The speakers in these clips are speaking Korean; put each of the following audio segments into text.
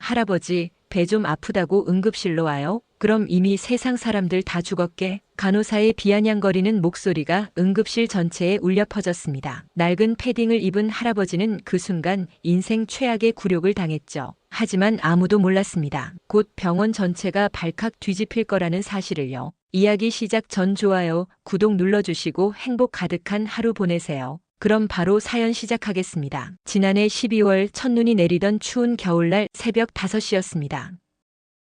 할아버지, 배 좀 아프다고 응급실로 와요? 그럼 이미 세상 사람들 다 죽었게. 간호사의 비아냥거리는 목소리가 응급실 전체에 울려 퍼졌습니다. 낡은 패딩을 입은 할아버지는 그 순간 인생 최악의 굴욕을 당했죠. 하지만 아무도 몰랐습니다. 곧 병원 전체가 발칵 뒤집힐 거라는 사실을요. 이야기 시작 전 좋아요, 구독 눌러주시고 행복 가득한 하루 보내세요. 그럼 바로 사연 시작하겠습니다. 지난해 12월 첫눈이 내리던 추운 겨울날 새벽 5시였습니다.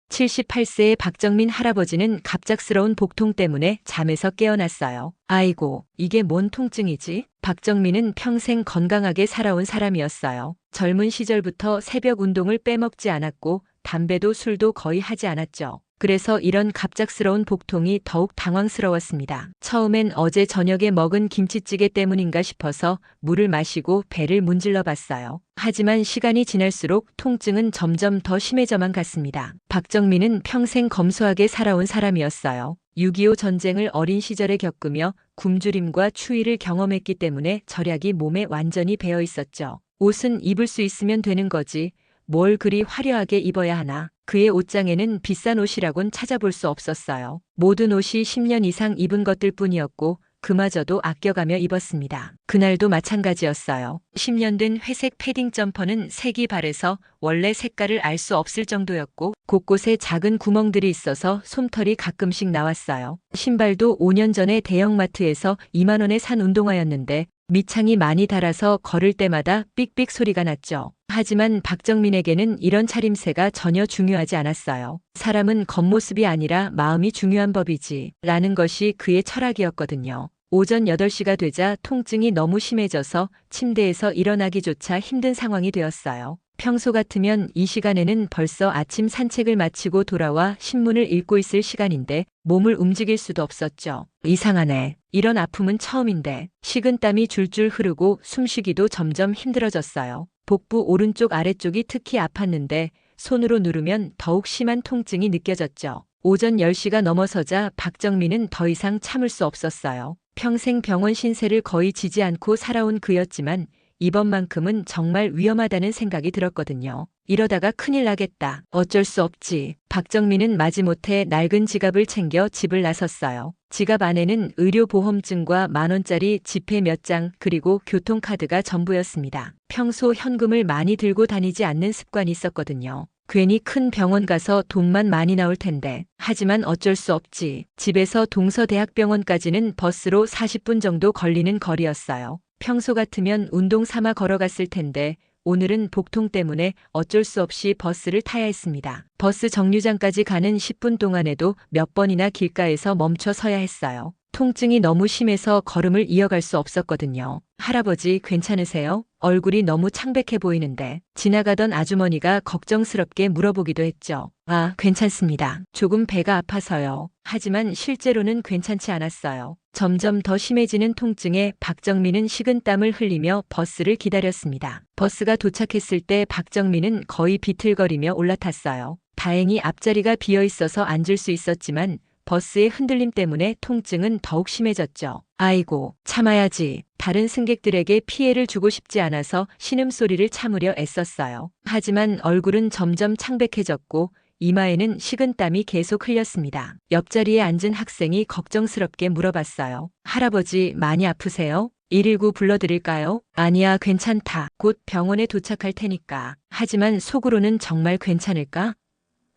78세의 박정민 할아버지는 갑작스러운 복통 때문에 잠에서 깨어났어요. 아이고, 이게 뭔 통증이지? 박정민은 평생 건강하게 살아온 사람이었어요. 젊은 시절부터 새벽 운동을 빼먹지 않았고 담배도 술도 거의 하지 않았죠. 그래서 이런 갑작스러운 복통이 더욱 당황스러웠습니다. 처음엔 어제 저녁에 먹은 김치찌개 때문인가 싶어서 물을 마시고 배를 문질러 봤어요. 하지만 시간이 지날수록 통증은 점점 더 심해져만 갔습니다. 박정민은 평생 검소하게 살아온 사람이었어요. 6.25 전쟁을 어린 시절에 겪으며 굶주림과 추위를 경험했기 때문에 절약이 몸에 완전히 배어 있었죠. 옷은 입을 수 있으면 되는 거지. 뭘 그리 화려하게 입어야 하나. 그의 옷장에는 비싼 옷이라곤 찾아볼 수 없었어요. 모든 옷이 10년 이상 입은 것들 뿐이었고 그마저도 아껴가며 입었습니다. 그날도 마찬가지였어요. 10년 된 회색 패딩 점퍼는 색이 바래서 원래 색깔을 알 수 없을 정도였고 곳곳에 작은 구멍들이 있어서 솜털이 가끔씩 나왔어요. 신발도 5년 전에 대형마트에서 2만 원에 산 운동화였는데 밑창이 많이 닳아서 걸을 때마다 삑삑 소리가 났죠. 하지만 박정민에게는 이런 차림새가 전혀 중요하지 않았어요. 사람은 겉모습이 아니라 마음이 중요한 법이지 라는 것이 그의 철학이었거든요. 오전 8시가 되자 통증이 너무 심해져서 침대에서 일어나기조차 힘든 상황이 되었어요. 평소 같으면 이 시간에는 벌써 아침 산책을 마치고 돌아와 신문을 읽고 있을 시간인데 몸을 움직일 수도 없었죠. 이상하네. 이런 아픔은 처음인데 식은땀이 줄줄 흐르고 숨쉬기도 점점 힘들어졌어요. 복부 오른쪽 아래쪽이 특히 아팠는데 손으로 누르면 더욱 심한 통증이 느껴졌죠. 오전 10시가 넘어서자 박정민은 더 이상 참을 수 없었어요. 평생 병원 신세를 거의 지지 않고 살아온 그였지만 이번만큼은 정말 위험하다는 생각이 들었거든요. 이러다가 큰일 나겠다. 어쩔 수 없지. 박정민은 마지못해 낡은 지갑을 챙겨 집을 나섰어요. 지갑 안에는 의료보험증과 10,000원짜리 지폐 몇 장 그리고 교통카드가 전부였습니다. 평소 현금을 많이 들고 다니지 않는 습관이 있었거든요. 괜히 큰 병원 가서 돈만 많이 나올 텐데. 하지만 어쩔 수 없지. 집에서 동서대학병원까지는 버스로 40분 정도 걸리는 거리였어요. 평소 같으면 운동 삼아 걸어갔을 텐데 오늘은 복통 때문에 어쩔 수 없이 버스를 타야 했습니다. 버스 정류장까지 가는 10분 동안에도 몇 번이나 길가에서 멈춰 서야 했어요. 통증이 너무 심해서 걸음을 이어갈 수 없었거든요. 할아버지 괜찮으세요? 얼굴이 너무 창백해 보이는데. 지나가던 아주머니가 걱정스럽게 물어보기도 했죠. 아, 괜찮습니다. 조금 배가 아파서요. 하지만 실제로는 괜찮지 않았어요. 점점 더 심해지는 통증에 박정민은 식은땀을 흘리며 버스를 기다렸습니다. 버스가 도착했을 때 박정민은 거의 비틀거리며 올라탔어요. 다행히 앞자리가 비어 있어서 앉을 수 있었지만 버스의 흔들림 때문에 통증은 더욱 심해졌죠. 아이고, 참아야지. 다른 승객들에게 피해를 주고 싶지 않아서 신음소리를 참으려 애썼어요. 하지만 얼굴은 점점 창백해졌고 이마에는 식은땀이 계속 흘렸습니다. 옆자리에 앉은 학생이 걱정스럽게 물어봤어요. 할아버지 많이 아프세요? 119 불러드릴까요? 아니야, 괜찮다. 곧 병원에 도착할 테니까. 하지만 속으로는 정말 괜찮을까?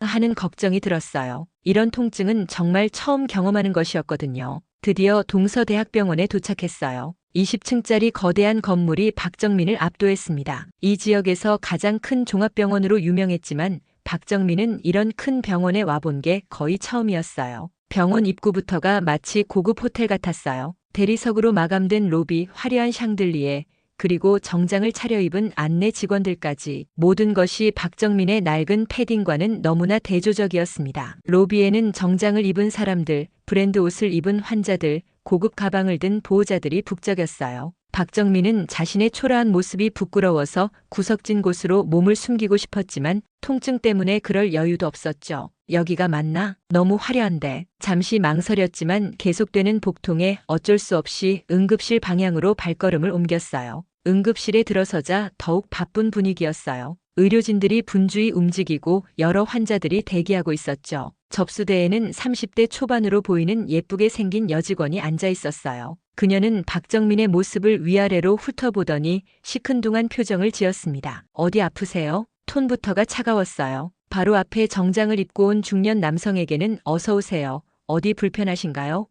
하는 걱정이 들었어요. 이런 통증은 정말 처음 경험하는 것이었거든요. 드디어 동서대학병원에 도착했어요. 20층짜리 거대한 건물이 박정민을 압도했습니다. 이 지역에서 가장 큰 종합병원으로 유명했지만 박정민은 이런 큰 병원에 와본 게 거의 처음이었어요. 병원 입구부터가 마치 고급 호텔 같았어요. 대리석으로 마감된 로비, 화려한 샹들리에, 그리고 정장을 차려입은 안내 직원들까지 모든 것이 박정민의 낡은 패딩과는 너무나 대조적이었습니다. 로비에는 정장을 입은 사람들, 브랜드 옷을 입은 환자들, 고급 가방을 든 보호자들이 북적였어요. 박정민은 자신의 초라한 모습이 부끄러워서 구석진 곳으로 몸을 숨기고 싶었지만 통증 때문에 그럴 여유도 없었죠. 여기가 맞나? 너무 화려한데. 잠시 망설였지만 계속되는 복통에 어쩔 수 없이 응급실 방향으로 발걸음을 옮겼어요. 응급실에 들어서자 더욱 바쁜 분위기였어요. 의료진들이 분주히 움직이고 여러 환자들이 대기하고 있었죠. 접수대에는 30대 초반으로 보이는 예쁘게 생긴 여직원이 앉아 있었어요. 그녀는 박정민의 모습을 위아래로 훑어보더니 시큰둥한 표정을 지었습니다. 어디 아프세요? 톤부터가 차가웠어요. 바로 앞에 정장을 입고 온 중년 남성에게는 어서 오세요. 어디 불편하신가요?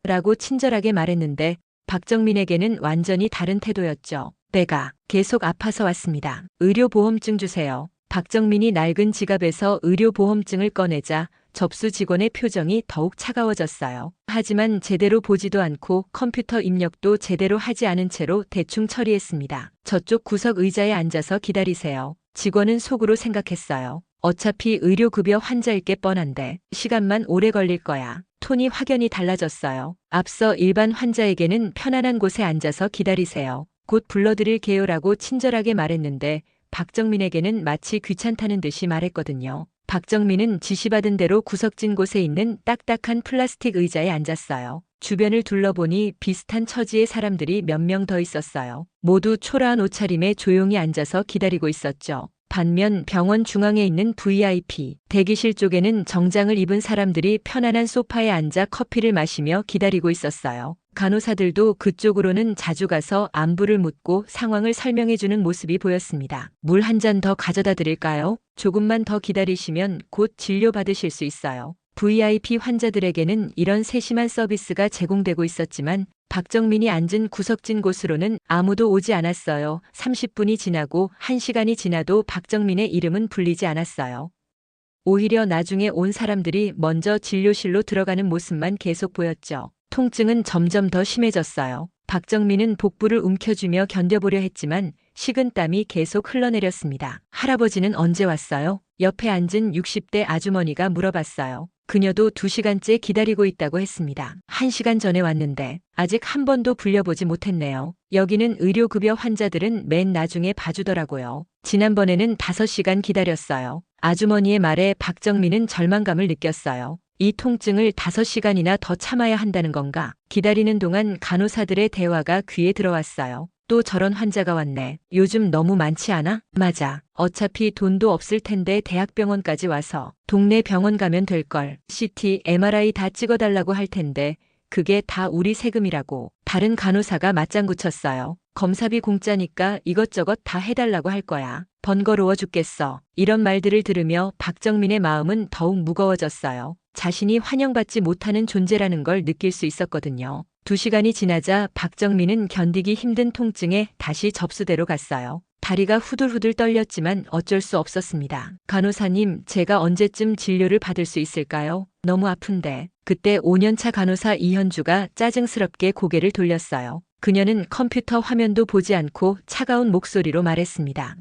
라고 친절하게 말했는데 박정민에게는 완전히 다른 태도였죠. 내가 계속 아파서 왔습니다. 의료보험증 주세요. 박정민이 낡은 지갑에서 의료보험증을 꺼내자 접수 직원의 표정이 더욱 차가워졌어요. 하지만 제대로 보지도 않고 컴퓨터 입력도 제대로 하지 않은 채로 대충 처리했습니다. 저쪽 구석 의자에 앉아서 기다리세요. 직원은 속으로 생각했어요. 어차피 의료급여 환자일 게 뻔한데 시간만 오래 걸릴 거야. 톤이 확연히 달라졌어요. 앞서 일반 환자에게는 편안한 곳에 앉아서 기다리세요. 곧 불러드릴게요라고 친절하게 말했는데 박정민에게는 마치 귀찮다는 듯이 말했거든요. 박정민은 지시받은 대로 구석진 곳에 있는 딱딱한 플라스틱 의자에 앉았어요. 주변을 둘러보니 비슷한 처지의 사람들이 몇 명 더 있었어요. 모두 초라한 옷차림에 조용히 앉아서 기다리고 있었죠. 반면 병원 중앙에 있는 VIP 대기실 쪽에는 정장을 입은 사람들이 편안한 소파에 앉아 커피를 마시며 기다리고 있었어요. 간호사들도 그쪽으로는 자주 가서 안부를 묻고 상황을 설명해주는 모습이 보였습니다. 물 한 잔 더 가져다 드릴까요? 조금만 더 기다리시면 곧 진료받으실 수 있어요. VIP 환자들에게는 이런 세심한 서비스가 제공되고 있었지만 박정민이 앉은 구석진 곳으로는 아무도 오지 않았어요. 30분이 지나고 1시간이 지나도 박정민의 이름은 불리지 않았어요. 오히려 나중에 온 사람들이 먼저 진료실로 들어가는 모습만 계속 보였죠. 통증은 점점 더 심해졌어요. 박정민은 복부를 움켜쥐며 견뎌보려 했지만 식은땀이 계속 흘러내렸습니다. 할아버지는 언제 왔어요? 옆에 앉은 60대 아주머니가 물어봤어요. 그녀도 2시간째 기다리고 있다고 했습니다. 1시간 전에 왔는데 아직 한 번도 불려보지 못했네요. 여기는 의료급여 환자들은 맨 나중에 봐주더라고요. 지난번에는 5시간 기다렸어요. 아주머니의 말에 박정민은 절망감을 느꼈어요. 이 통증을 5시간이나 더 참아야 한다는 건가? 기다리는 동안 간호사들의 대화가 귀에 들어왔어요. 또 저런 환자가 왔네. 요즘 너무 많지 않아? 맞아. 어차피 돈도 없을 텐데 대학병원까지 와서 동네 병원 가면 될걸. CT, MRI 다 찍어달라고 할 텐데 그게 다 우리 세금이라고. 다른 간호사가 맞장구 쳤어요. 검사비 공짜니까 이것저것 다 해달라고 할 거야. 번거로워 죽겠어. 이런 말들을 들으며 박정민의 마음은 더욱 무거워졌어요. 자신이 환영받지 못하는 존재라는 걸 느낄 수 있었거든요. 2시간이 지나자 박정민은 견디기 힘든 통증에 다시 접수대로 갔어요. 다리가 후들후들 떨렸지만 어쩔 수 없었습니다. 간호사님, 제가 언제쯤 진료를 받을 수 있을까요? 너무 아픈데. 그때 5년차 간호사 이현주가 짜증스럽게 고개를 돌렸어요. 그녀는 컴퓨터 화면도 보지 않고 차가운 목소리로 말했습니다.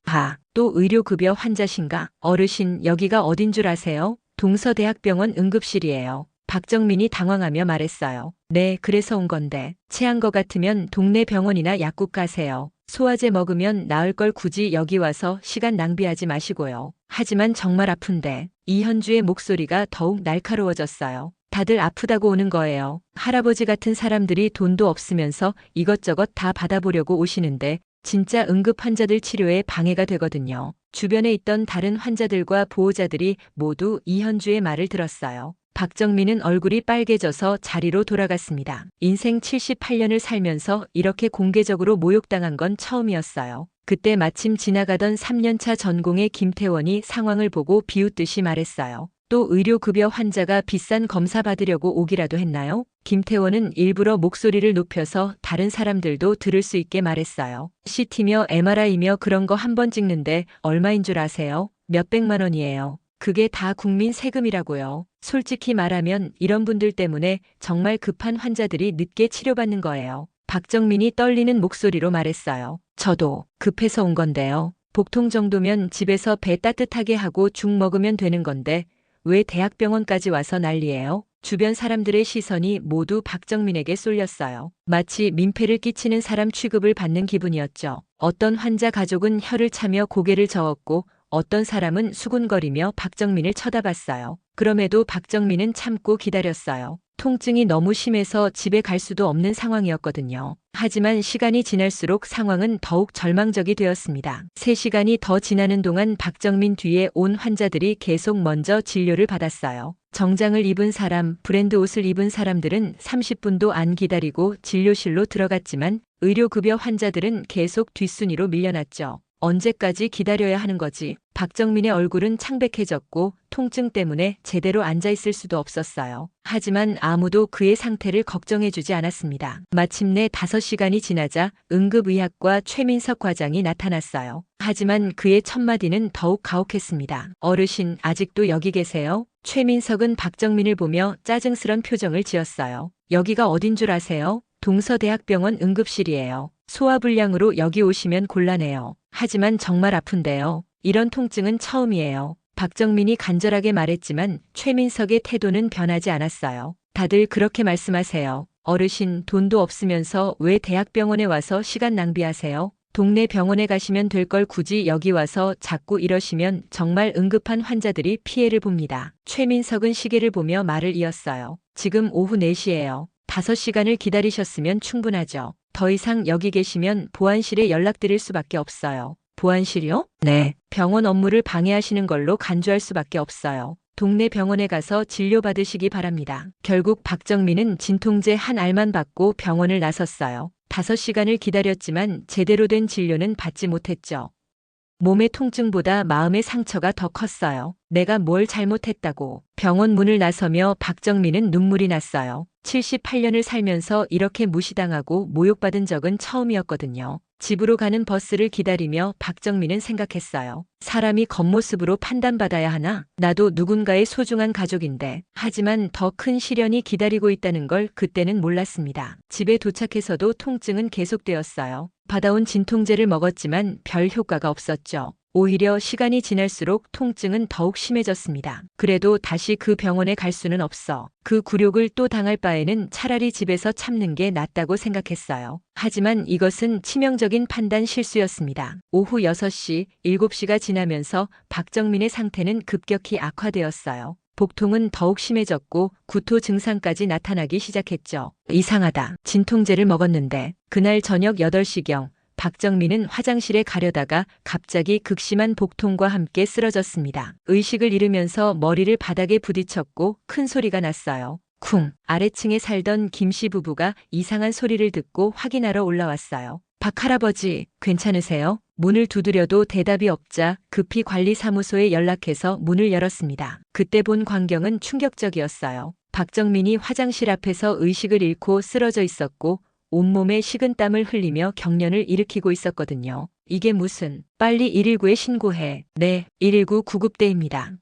또 의료급여 환자신가? 어르신, 여기가 어딘 줄 아세요? 동서대학병원 응급실이에요. 박정민이 당황하며 말했어요. 네, 그래서 온 건데. 체한 것 같으면 동네 병원이나 약국 가세요. 소화제 먹으면 나을 걸 굳이 여기 와서 시간 낭비하지 마시고요. 하지만 정말 아픈데. 이현주의 목소리가 더욱 날카로워졌어요. 다들 아프다고 오는 거예요. 할아버지 같은 사람들이 돈도 없으면서 이것저것 다 받아보려고 오시는데 진짜 응급 환자들 치료에 방해가 되거든요. 주변에 있던 다른 환자들과 보호자들이 모두 이현주의 말을 들었어요. 박정민은 얼굴이 빨개져서 자리로 돌아갔습니다. 인생 78년을 살면서 이렇게 공개적으로 모욕당한 건 처음이었어요. 그때 마침 지나가던 3년차 전공의 김태원이 상황을 보고 비웃듯이 말했어요. 또 의료급여 환자가 비싼 검사 받으려고 오기라도 했나요? 김태원은 일부러 목소리를 높여서 다른 사람들도 들을 수 있게 말했어요. CT며 MRI며 그런 거 한 번 찍는데 얼마인 줄 아세요? 몇백만 원이에요. 그게 다 국민 세금이라고요. 솔직히 말하면 이런 분들 때문에 정말 급한 환자들이 늦게 치료받는 거예요. 박정민이 떨리는 목소리로 말했어요. 저도 급해서 온 건데요. 복통 정도면 집에서 배 따뜻하게 하고 죽 먹으면 되는 건데 왜 대학병원까지 와서 난리예요? 주변 사람들의 시선이 모두 박정민에게 쏠렸어요. 마치 민폐를 끼치는 사람 취급을 받는 기분이었죠. 어떤 환자 가족은 혀를 차며 고개를 저었고 어떤 사람은 수군거리며 박정민을 쳐다봤어요. 그럼에도 박정민은 참고 기다렸어요. 통증이 너무 심해서 집에 갈 수도 없는 상황이었거든요. 하지만 시간이 지날수록 상황은 더욱 절망적이 되었습니다. 3시간이 더 지나는 동안 박정민 뒤에 온 환자들이 계속 먼저 진료를 받았어요. 정장을 입은 사람, 브랜드 옷을 입은 사람들은 30분도 안 기다리고 진료실로 들어갔지만 의료급여 환자들은 계속 뒷순위로 밀려났죠. 언제까지 기다려야 하는 거지? 박정민의 얼굴은 창백해졌고 통증 때문에 제대로 앉아있을 수도 없었어요. 하지만 아무도 그의 상태를 걱정해주지 않았습니다. 마침내 5시간이 지나자 응급의학과 최민석 과장이 나타났어요. 하지만 그의 첫마디는 더욱 가혹했습니다. 어르신, 아직도 여기 계세요? 최민석은 박정민을 보며 짜증스런 표정을 지었어요. 여기가 어딘 줄 아세요? 동서대학병원 응급실이에요. 소화불량으로 여기 오시면 곤란해요. 하지만 정말 아픈데요. 이런 통증은 처음이에요. 박정민이 간절하게 말했지만 최민석의 태도는 변하지 않았어요. 다들 그렇게 말씀하세요. 어르신, 돈도 없으면서 왜 대학병원에 와서 시간 낭비하세요? 동네 병원에 가시면 될 걸 굳이 여기 와서 자꾸 이러시면 정말 응급한 환자들이 피해를 봅니다. 최민석은 시계를 보며 말을 이었어요. 지금 오후 4시예요. 5시간을 기다리셨으면 충분하죠. 더 이상 여기 계시면 보안실에 연락드릴 수밖에 없어요. 보안실이요? 네. 병원 업무를 방해하시는 걸로 간주할 수밖에 없어요. 동네 병원에 가서 진료받으시기 바랍니다. 결국 박정민은 진통제 한 알만 받고 병원을 나섰어요. 5시간을 기다렸지만 제대로 된 진료는 받지 못했죠. 몸의 통증보다 마음의 상처가 더 컸어요. 내가 뭘 잘못했다고. 병원 문을 나서며 박정민은 눈물이 났어요. 78년을 살면서 이렇게 무시당하고 모욕받은 적은 처음이었거든요. 집으로 가는 버스를 기다리며 박정민은 생각했어요. 사람이 겉모습으로 판단받아야 하나? 나도 누군가의 소중한 가족인데. 하지만 더 큰 시련이 기다리고 있다는 걸 그때는 몰랐습니다. 집에 도착해서도 통증은 계속되었어요. 받아온 진통제를 먹었지만 별 효과가 없었죠. 오히려 시간이 지날수록 통증은 더욱 심해졌습니다. 그래도 다시 그 병원에 갈 수는 없어. 그 굴욕을 또 당할 바에는 차라리 집에서 참는 게 낫다고 생각했어요. 하지만 이것은 치명적인 판단 실수였습니다. 오후 6시, 7시가 지나면서 박정민의 상태는 급격히 악화되었어요. 복통은 더욱 심해졌고 구토 증상까지 나타나기 시작했죠. 이상하다. 진통제를 먹었는데. 그날 저녁 8시경 박정민은 화장실에 가려다가 갑자기 극심한 복통과 함께 쓰러졌습니다. 의식을 잃으면서 머리를 바닥에 부딪혔고 큰 소리가 났어요. 쿵! 아래층에 살던 김씨 부부가 이상한 소리를 듣고 확인하러 올라왔어요. 박 할아버지, 괜찮으세요? 문을 두드려도 대답이 없자 급히 관리사무소에 연락해서 문을 열었습니다. 그때 본 광경은 충격적이었어요. 박정민이 화장실 앞에서 의식을 잃고 쓰러져 있었고 온몸에 식은땀을 흘리며 경련을 일으키고 있었거든요. 이게 무슨, 빨리 119에 신고해. 네, 119 구급대입니다.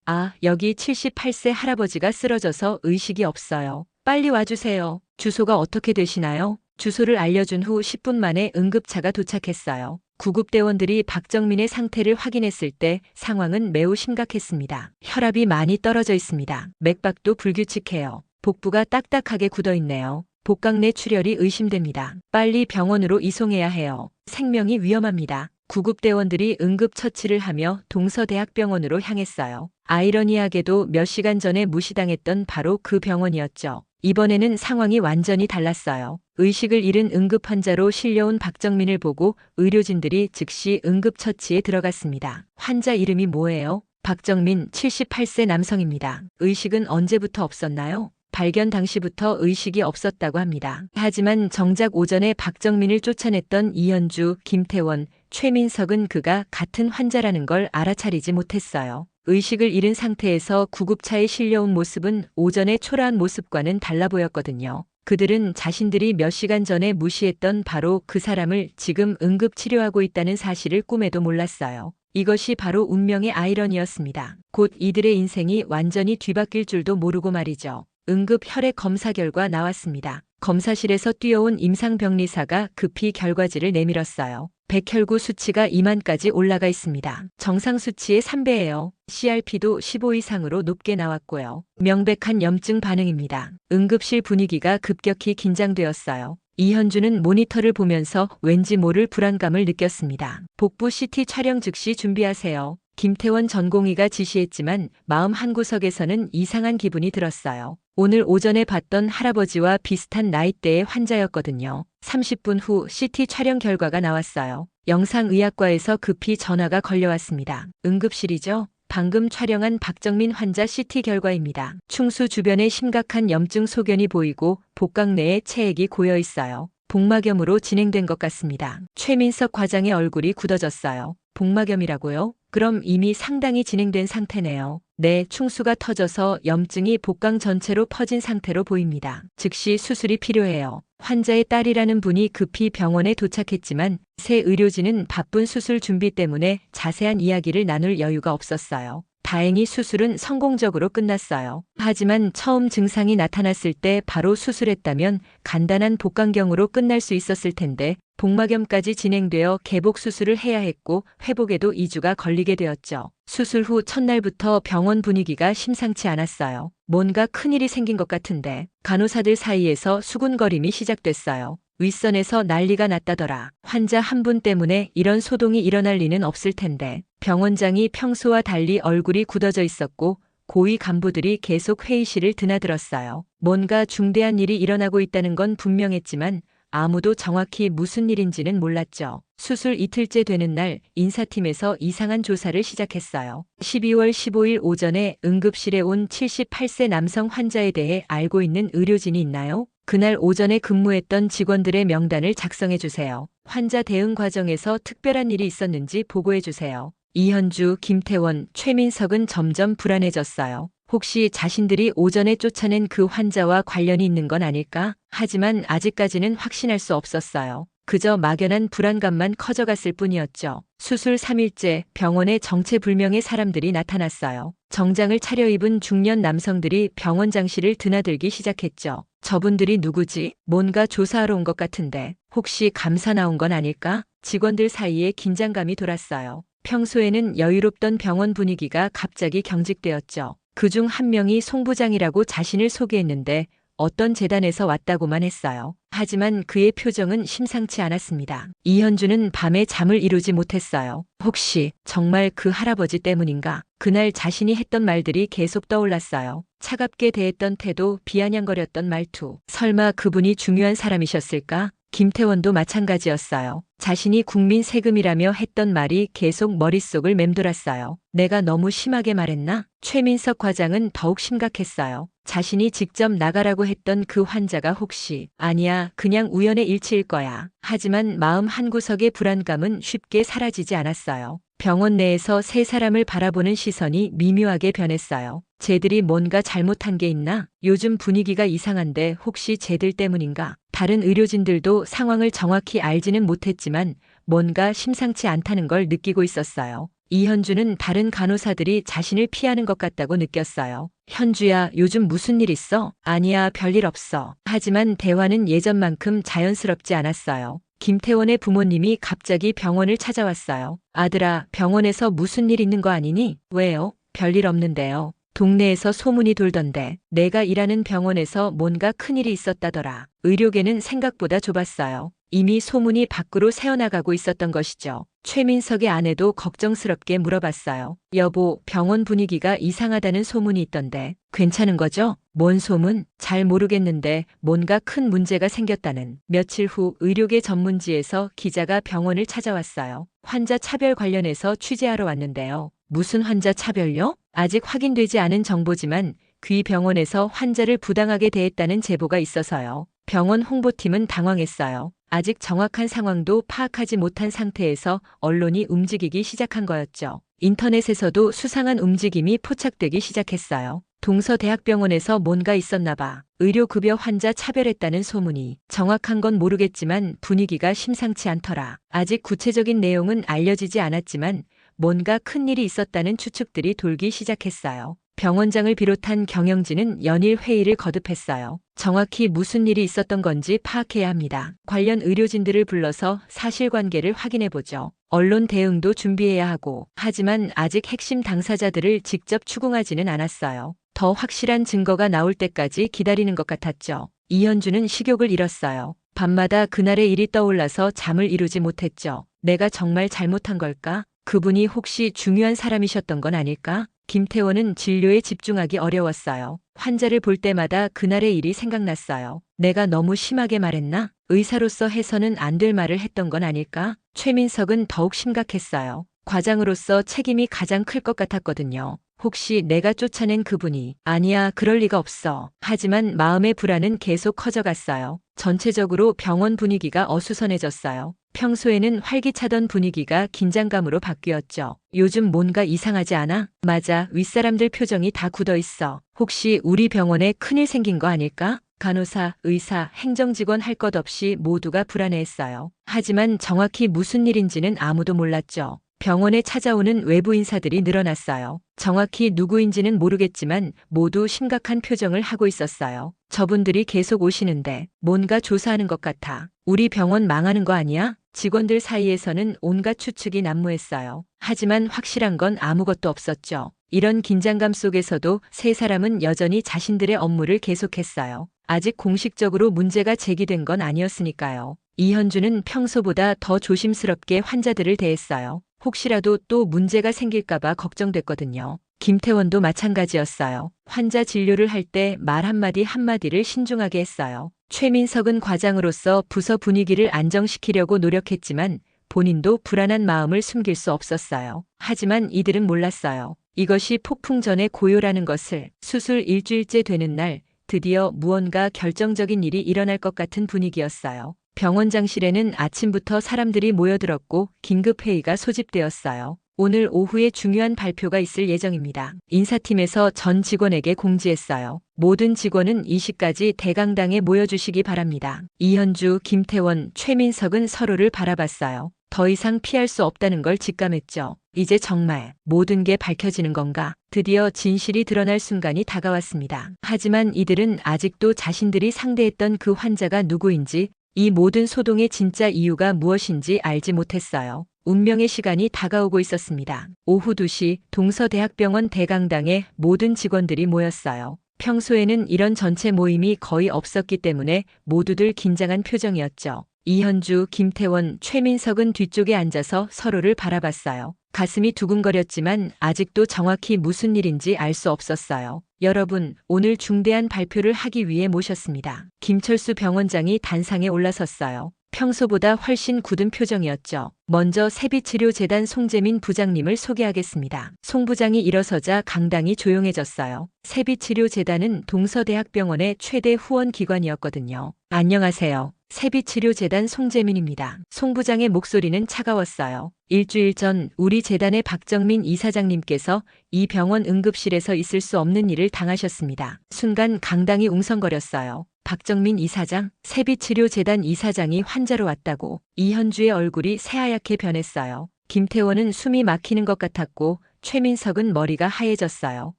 아, 여기 78세 할아버지가 쓰러져서 의식이 없어요. 빨리 와주세요. 주소가 어떻게 되시나요? 주소를 알려준 후 10분 만에 응급차가 도착했어요. 구급대원들이 박정민의 상태를 확인했을 때 상황은 매우 심각했습니다. 혈압이 많이 떨어져 있습니다. 맥박도 불규칙해요. 복부가 딱딱하게 굳어 있네요. 복강 내 출혈이 의심됩니다. 빨리 병원으로 이송해야 해요. 생명이 위험합니다. 구급대원들이 응급처치를 하며 동서대학병원으로 향했어요. 아이러니하게도 몇 시간 전에 무시당했던 바로 그 병원이었죠. 이번에는 상황이 완전히 달랐어요. 의식을 잃은 응급환자로 실려온 박정민을 보고 의료진들이 즉시 응급처치에 들어갔습니다. 환자 이름이 뭐예요? 박정민, 78세 남성입니다. 의식은 언제부터 없었나요? 발견 당시부터 의식이 없었다고 합니다. 하지만 정작 오전에 박정민을 쫓아냈던 이현주, 김태원, 최민석은 그가 같은 환자라는 걸 알아차리지 못했어요. 의식을 잃은 상태에서 구급차에 실려온 모습은 오전의 초라한 모습과는 달라 보였거든요. 그들은 자신들이 몇 시간 전에 무시했던 바로 그 사람을 지금 응급치료하고 있다는 사실을 꿈에도 몰랐어요. 이것이 바로 운명의 아이러니였습니다. 곧 이들의 인생이 완전히 뒤바뀔 줄도 모르고 말이죠. 응급 혈액 검사 결과 나왔습니다. 검사실에서 뛰어온 임상병리사가 급히 결과지를 내밀었어요. 백혈구 수치가 2만까지 올라가 있습니다. 정상 수치의 3배예요. CRP도 15 이상으로 높게 나왔고요. 명백한 염증 반응입니다. 응급실 분위기가 급격히 긴장되었어요. 이현주는 모니터를 보면서 왠지 모를 불안감을 느꼈습니다. 복부 CT 촬영 즉시 준비하세요. 김태원 전공의가 지시했지만 마음 한구석에서는 이상한 기분이 들었어요. 오늘 오전에 봤던 할아버지와 비슷한 나이대의 환자였거든요. 30분 후 CT 촬영 결과가 나왔어요. 영상의학과에서 급히 전화가 걸려왔습니다. 응급실이죠? 방금 촬영한 박정민 환자 CT 결과입니다. 충수 주변에 심각한 염증 소견이 보이고 복강 내에 체액이 고여 있어요. 복막염으로 진행된 것 같습니다. 최민석 과장의 얼굴이 굳어졌어요. 복막염이라고요? 그럼 이미 상당히 진행된 상태네요. 네, 충수가 터져서 염증이 복강 전체로 퍼진 상태로 보입니다. 즉시 수술이 필요해요. 환자의 딸이라는 분이 급히 병원에 도착했지만 새 의료진은 바쁜 수술 준비 때문에 자세한 이야기를 나눌 여유가 없었어요. 다행히 수술은 성공적으로 끝났어요. 하지만 처음 증상이 나타났을 때 바로 수술했다면 간단한 복강경으로 끝날 수 있었을 텐데 복막염까지 진행되어 개복 수술을 해야 했고 회복에도 2주가 걸리게 되었죠. 수술 후 첫날부터 병원 분위기가 심상치 않았어요. 뭔가 큰일이 생긴 것 같은데 간호사들 사이에서 수군거림이 시작됐어요. 윗선에서 난리가 났다더라. 환자 한 분 때문에 이런 소동이 일어날 리는 없을 텐데. 병원장이 평소와 달리 얼굴이 굳어져 있었고 고위 간부들이 계속 회의실을 드나들었어요. 뭔가 중대한 일이 일어나고 있다는 건 분명했지만 아무도 정확히 무슨 일인지는 몰랐죠. 수술 이틀째 되는 날 인사팀에서 이상한 조사를 시작했어요. 12월 15일 오전에 응급실에 온 78세 남성 환자에 대해 알고 있는 의료진이 있나요? 그날 오전에 근무했던 직원들의 명단을 작성해 주세요. 환자 대응 과정에서 특별한 일이 있었는지 보고해 주세요. 이현주, 김태원, 최민석은 점점 불안해졌어요. 혹시 자신들이 오전에 쫓아낸 그 환자와 관련이 있는 건 아닐까? 하지만 아직까지는 확신할 수 없었어요. 그저 막연한 불안감만 커져갔을 뿐이었죠. 수술 3일째 병원에 정체불명의 사람들이 나타났어요. 정장을 차려입은 중년 남성들이 병원장실을 드나들기 시작했죠. 저분들이 누구지? 뭔가 조사하러 온 것 같은데 혹시 감사 나온 건 아닐까? 직원들 사이에 긴장감이 돌았어요. 평소에는 여유롭던 병원 분위기가 갑자기 경직되었죠. 그중 한 명이 송 부장이라고 자신을 소개했는데 어떤 재단에서 왔다고만 했어요. 하지만 그의 표정은 심상치 않았습니다. 이현주는 밤에 잠을 이루지 못했어요. 혹시 정말 그 할아버지 때문인가? 그날 자신이 했던 말들이 계속 떠올랐어요. 차갑게 대했던 태도, 비아냥거렸던 말투. 설마 그분이 중요한 사람이셨을까? 김태원도 마찬가지였어요. 자신이 국민 세금이라며 했던 말이 계속 머릿속을 맴돌았어요. 내가 너무 심하게 말했나? 최민석 과장은 더욱 심각했어요. 자신이 직접 나가라고 했던 그 환자가 혹시 아니야, 그냥 우연의 일치일 거야. 하지만 마음 한구석의 불안감은 쉽게 사라지지 않았어요. 병원 내에서 세 사람을 바라보는 시선이 미묘하게 변했어요. 쟤들이 뭔가 잘못한 게 있나? 요즘 분위기가 이상한데 혹시 쟤들 때문인가? 다른 의료진들도 상황을 정확히 알지는 못했지만 뭔가 심상치 않다는 걸 느끼고 있었어요. 이현주는 다른 간호사들이 자신을 피하는 것 같다고 느꼈어요. 현주야, 요즘 무슨 일 있어? 아니야, 별일 없어. 하지만 대화는 예전만큼 자연스럽지 않았어요. 김태원의 부모님이 갑자기 병원을 찾아왔어요. 아들아, 병원에서 무슨 일 있는 거 아니니? 왜요? 별일 없는데요. 동네에서 소문이 돌던데 내가 일하는 병원에서 뭔가 큰일이 있었다더라. 의료계는 생각보다 좁았어요. 이미 소문이 밖으로 새어나가고 있었던 것이죠. 최민석의 아내도 걱정스럽게 물어봤어요. 여보, 병원 분위기가 이상하다는 소문이 있던데 괜찮은 거죠? 뭔 소문? 잘 모르겠는데 뭔가 큰 문제가 생겼다는. 며칠 후 의료계 전문지에서 기자가 병원을 찾아왔어요. 환자 차별 관련해서 취재하러 왔는데요. 무슨 환자 차별요? 아직 확인되지 않은 정보지만 귀 병원에서 환자를 부당하게 대했다는 제보가 있어서요. 병원 홍보팀은 당황했어요. 아직 정확한 상황도 파악하지 못한 상태에서 언론이 움직이기 시작한 거였죠. 인터넷에서도 수상한 움직임이 포착되기 시작했어요. 동서대학병원에서 뭔가 있었나 봐. 의료급여 환자 차별했다는 소문이. 정확한 건 모르겠지만 분위기가 심상치 않더라. 아직 구체적인 내용은 알려지지 않았지만 뭔가 큰일이 있었다는 추측들이 돌기 시작했어요. 병원장을 비롯한 경영진은 연일 회의를 거듭했어요. 정확히 무슨 일이 있었던 건지 파악해야 합니다. 관련 의료진들을 불러서 사실관계를 확인해보죠. 언론 대응도 준비해야 하고. 하지만 아직 핵심 당사자들을 직접 추궁하지는 않았어요. 더 확실한 증거가 나올 때까지 기다리는 것 같았죠. 이현주는 식욕을 잃었어요. 밤마다 그날의 일이 떠올라서 잠을 이루지 못했죠. 내가 정말 잘못한 걸까? 그분이 혹시 중요한 사람이셨던 건 아닐까? 김태원은 진료에 집중하기 어려웠어요. 환자를 볼 때마다 그날의 일이 생각났어요. 내가 너무 심하게 말했나? 의사로서 해서는 안 될 말을 했던 건 아닐까? 최민석은 더욱 심각했어요. 과장으로서 책임이 가장 클 것 같았거든요. 혹시 내가 쫓아낸 그분이 아니야, 그럴 리가 없어. 하지만 마음의 불안은 계속 커져갔어요. 전체적으로 병원 분위기가 어수선해졌어요. 평소에는 활기차던 분위기가 긴장감으로 바뀌었죠. 요즘 뭔가 이상하지 않아? 맞아, 윗사람들 표정이 다 굳어 있어. 혹시 우리 병원에 큰일 생긴 거 아닐까? 간호사, 의사, 행정직원 할 것 없이 모두가 불안해했어요. 하지만 정확히 무슨 일인지는 아무도 몰랐죠. 병원에 찾아오는 외부 인사들이 늘어났어요. 정확히 누구인지는 모르겠지만 모두 심각한 표정을 하고 있었어요. 저분들이 계속 오시는데 뭔가 조사하는 것 같아. 우리 병원 망하는 거 아니야? 직원들 사이에서는 온갖 추측이 난무했어요. 하지만 확실한 건 아무것도 없었죠. 이런 긴장감 속에서도 세 사람은 여전히 자신들의 업무를 계속했어요. 아직 공식적으로 문제가 제기된 건 아니었으니까요. 이현주는 평소보다 더 조심스럽게 환자들을 대했어요. 혹시라도 또 문제가 생길까봐 걱정됐거든요. 김태원도 마찬가지였어요. 환자 진료를 할 때 말 한마디 한마디를 신중하게 했어요. 최민석은 과장으로서 부서 분위기를 안정시키려고 노력했지만 본인도 불안한 마음을 숨길 수 없었어요. 하지만 이들은 몰랐어요. 이것이 폭풍 전의 고요라는 것을. 수술 일주일째 되는 날 드디어 무언가 결정적인 일이 일어날 것 같은 분위기였어요. 병원장실에는 아침부터 사람들이 모여들었고 긴급회의가 소집되었어요. 오늘 오후에 중요한 발표가 있을 예정입니다. 인사팀에서 전 직원에게 공지했어요. 모든 직원은 이 시까지 대강당에 모여주시기 바랍니다. 이현주, 김태원, 최민석은 서로를 바라봤어요. 더 이상 피할 수 없다는 걸 직감했죠. 이제 정말 모든 게 밝혀지는 건가? 드디어 진실이 드러날 순간이 다가왔습니다. 하지만 이들은 아직도 자신들이 상대했던 그 환자가 누구인지, 이 모든 소동의 진짜 이유가 무엇인지 알지 못했어요. 운명의 시간이 다가오고 있었습니다. 오후 2시 동서대학병원 대강당에 모든 직원들이 모였어요. 평소에는 이런 전체 모임이 거의 없었기 때문에 모두들 긴장한 표정이었죠. 이현주, 김태원, 최민석은 뒤쪽에 앉아서 서로를 바라봤어요. 가슴이 두근거렸지만 아직도 정확히 무슨 일인지 알 수 없었어요. 여러분, 오늘 중대한 발표를 하기 위해 모셨습니다. 김철수 병원장이 단상에 올라섰어요. 평소보다 훨씬 굳은 표정이었죠. 먼저 세비치료재단 송재민 부장님을 소개하겠습니다. 송 부장이 일어서자 강당이 조용해졌어요. 세비치료재단은 동서대학병원의 최대 후원 기관이었거든요. 안녕하세요. 세비치료재단 송재민입니다. 송 부장의 목소리는 차가웠어요. 일주일 전 우리 재단의 박정민 이사장님께서 이 병원 응급실에서 있을 수 없는 일을 당하셨습니다. 순간 강당이 웅성거렸어요. 박정민 이사장, 세비치료재단 이사장이 환자로 왔다고. 이현주의 얼굴이 새하얗게 변했어요. 김태원은 숨이 막히는 것 같았고 최민석은 머리가 하얘졌어요.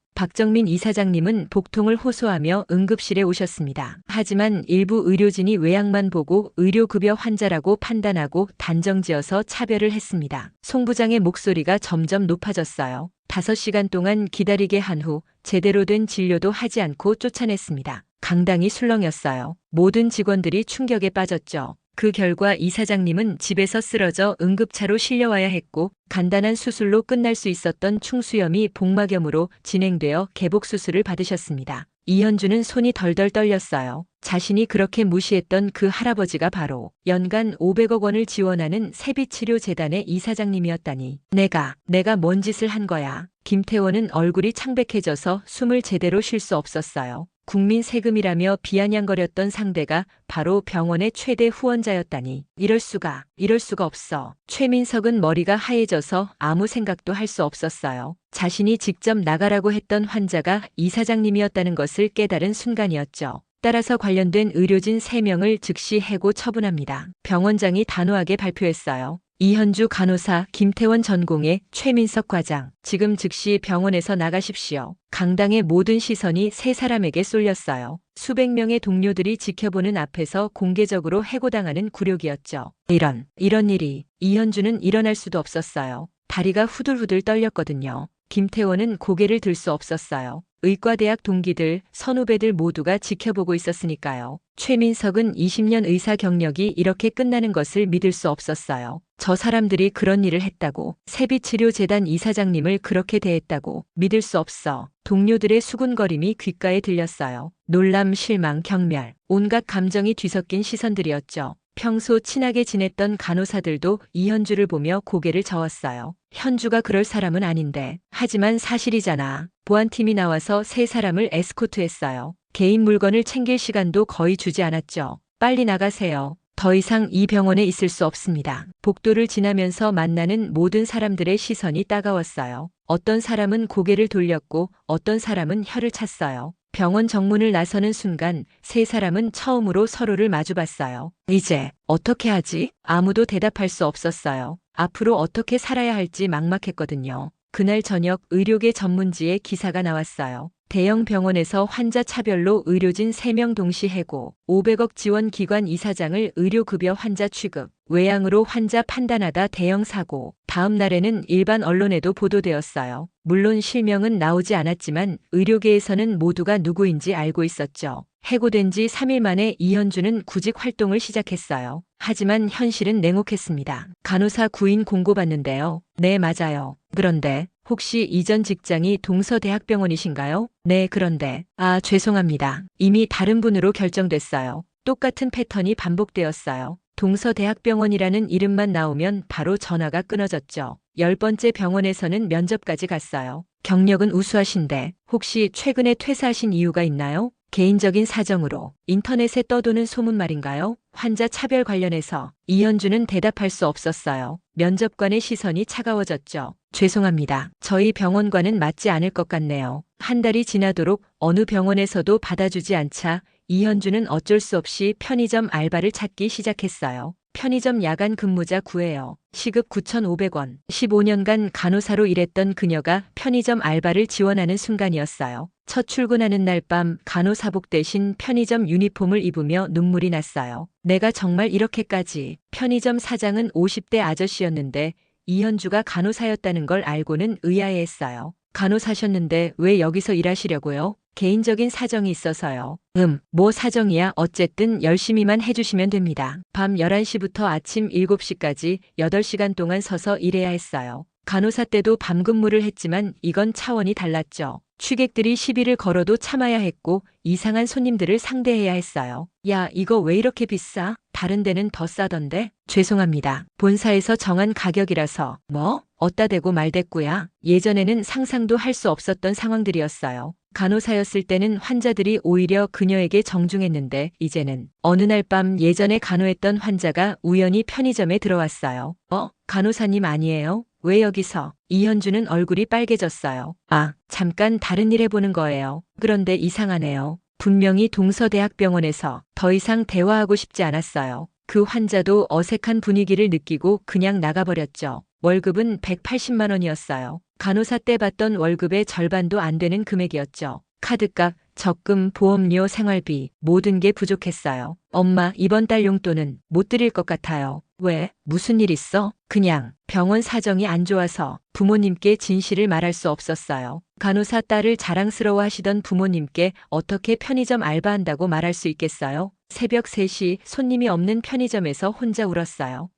박정민 이사장님은 복통을 호소하며 응급실에 오셨습니다. 하지만 일부 의료진이 외양만 보고 의료급여 환자라고 판단하고 단정지어서 차별을 했습니다. 송 부장의 목소리가 점점 높아졌어요. 5시간 동안 기다리게 한 후 제대로 된 진료도 하지 않고 쫓아냈습니다. 강당이 술렁였어요. 모든 직원들이 충격에 빠졌죠. 그 결과 이사장님은 집에서 쓰러져 응급차로 실려와야 했고 간단한 수술로 끝날 수 있었던 충수염이 복막염으로 진행되어 개복 수술을 받으셨습니다. 이현주는 손이 덜덜 떨렸어요. 자신이 그렇게 무시했던 그 할아버지가 바로 연간 500억 원을 지원하는 세비치료재단의 이사장님이었다니. 내가 뭔 짓을 한 거야. 김태원은 얼굴이 창백해져서 숨을 제대로 쉴 수 없었어요. 국민 세금이라며 비아냥거렸던 상대가 바로 병원의 최대 후원자였다니. 이럴 수가 없어. 최민석은 머리가 하얘져서 아무 생각도 할 수 없었어요. 자신이 직접 나가라고 했던 환자가 이사장님이었다는 것을 깨달은 순간이었죠. 따라서 관련된 의료진 3명을 즉시 해고 처분합니다. 병원장이 단호하게 발표했어요. 이현주 간호사, 김태원 전공의, 최민석 과장, 지금 즉시 병원에서 나가십시오. 강당의 모든 시선이 3사람에게 쏠렸어요. 수백 명의 동료들이 지켜보는 앞에서 공개적으로 해고당하는 굴욕이었죠. 이런 일이 이현주는 일어날 수도 없었어요. 다리가 후들후들 떨렸거든요. 김태원은 고개를 들 수 없었어요. 의과대학 동기들, 선후배들 모두가 지켜보고 있었으니까요. 최민석은 20년 의사 경력이 이렇게 끝나는 것을 믿을 수 없었어요. 저 사람들이 그런 일을 했다고, 세비치료재단 이사장님을 그렇게 대했다고 믿을 수 없어. 동료들의 수군거림이 귓가에 들렸어요. 놀람, 실망, 경멸, 온갖 감정이 뒤섞인 시선들이었죠. 평소 친하게 지냈던 간호사들도 이현주를 보며 고개를 저었어요. 현주가 그럴 사람은 아닌데. 하지만 사실이잖아. 보안팀이 나와서 세 사람을 에스코트했어요. 개인 물건을 챙길 시간도 거의 주지 않았죠. 빨리 나가세요. 더 이상 이 병원에 있을 수 없습니다. 복도를 지나면서 만나는 모든 사람들의 시선이 따가웠어요. 어떤 사람은 고개를 돌렸고 어떤 사람은 혀를 찼어요. 병원 정문을 나서는 순간 세 사람은 처음으로 서로를 마주봤어요. 이제 어떻게 하지? 아무도 대답할 수 없었어요. 앞으로 어떻게 살아야 할지 막막했거든요. 그날 저녁 의료계 전문지에 기사가 나왔어요. 대형 병원에서 환자 차별로 의료진 3명 동시 해고, 500억 지원 기관 이사장을 의료급여 환자 취급, 외양으로 환자 판단하다 대형 사고. 다음 날에는 일반 언론에도 보도되었어요. 물론 실명은 나오지 않았지만 의료계에서는 모두가 누구인지 알고 있었죠. 해고된 지 3일 만에 이현주는 구직 활동을 시작했어요. 하지만 현실은 냉혹했습니다. 간호사 구인 공고받는데요. 네, 맞아요. 그런데 혹시 이전 직장이 동서대학병원이신가요? 네, 그런데. 아, 죄송합니다. 이미 다른 분으로 결정됐어요. 똑같은 패턴이 반복되었어요. 동서대학병원이라는 이름만 나오면 바로 전화가 끊어졌죠. 10번째 병원에서는 면접까지 갔어요. 경력은 우수하신데 혹시 최근에 퇴사하신 이유가 있나요? 개인적인 사정으로. 인터넷에 떠도는 소문 말인가요? 환자 차별 관련해서. 이현주는 대답할 수 없었어요. 면접관의 시선이 차가워졌죠. 죄송합니다. 저희 병원과는 맞지 않을 것 같네요. 한 달이 지나도록 어느 병원에서도 받아주지 않자 이현주는 어쩔 수 없이 편의점 알바를 찾기 시작했어요. 편의점 야간 근무자 구해요. 시급 9,500원. 15년간 간호사로 일했던 그녀가 편의점 알바를 지원하는 순간이었어요. 첫 출근하는 날 밤 간호사복 대신 편의점 유니폼을 입으며 눈물이 났어요. 내가 정말 이렇게까지. 편의점 사장은 50대 아저씨였는데 이현주가 간호사였다는 걸 알고는 의아해했어요. 간호사셨는데 왜 여기서 일하시려고요? 개인적인 사정이 있어서요. 뭐 사정이야. 어쨌든 열심히만 해주시면 됩니다. 밤 11시부터 아침 7시까지 8시간 동안 서서 일해야 했어요. 간호사 때도 밤 근무를 했지만 이건 차원이 달랐죠. 취객들이 시비를 걸어도 참아야 했고 이상한 손님들을 상대해야 했어요. 야, 이거 왜 이렇게 비싸? 다른 데는 더 싸던데? 죄송합니다. 본사에서 정한 가격이라서. 뭐? 어따 대고 말대꾸야. 예전에는 상상도 할 수 없었던 상황들이었어요. 간호사였을 때는 환자들이 오히려 그녀에게 정중했는데 이제는 어느 날 밤 예전에 간호했던 환자가 우연히 편의점에 들어왔어요. 간호사님 아니에요? 왜 여기서? 이현주는 얼굴이 빨개졌어요. 아, 잠깐 다른 일 해보는 거예요. 그런데 이상하네요. 분명히 동서대학병원에서 더 이상 대화하고 싶지 않았어요. 그 환자도 어색한 분위기를 느끼고 그냥 나가버렸죠. 월급은 180만 원이었어요. 간호사 때 받던 월급의 절반도 안 되는 금액이었죠. 카드값, 적금, 보험료, 생활비, 모든 게 부족했어요. 엄마, 이번 달 용돈은 못 드릴 것 같아요. 왜? 무슨 일 있어? 그냥 병원 사정이 안 좋아서. 부모님께 진실을 말할 수 없었어요. 간호사 딸을 자랑스러워 하시던 부모님께 어떻게 편의점 알바한다고 말할 수 있겠어요? 새벽 3시 손님이 없는 편의점에서 혼자 울었어요.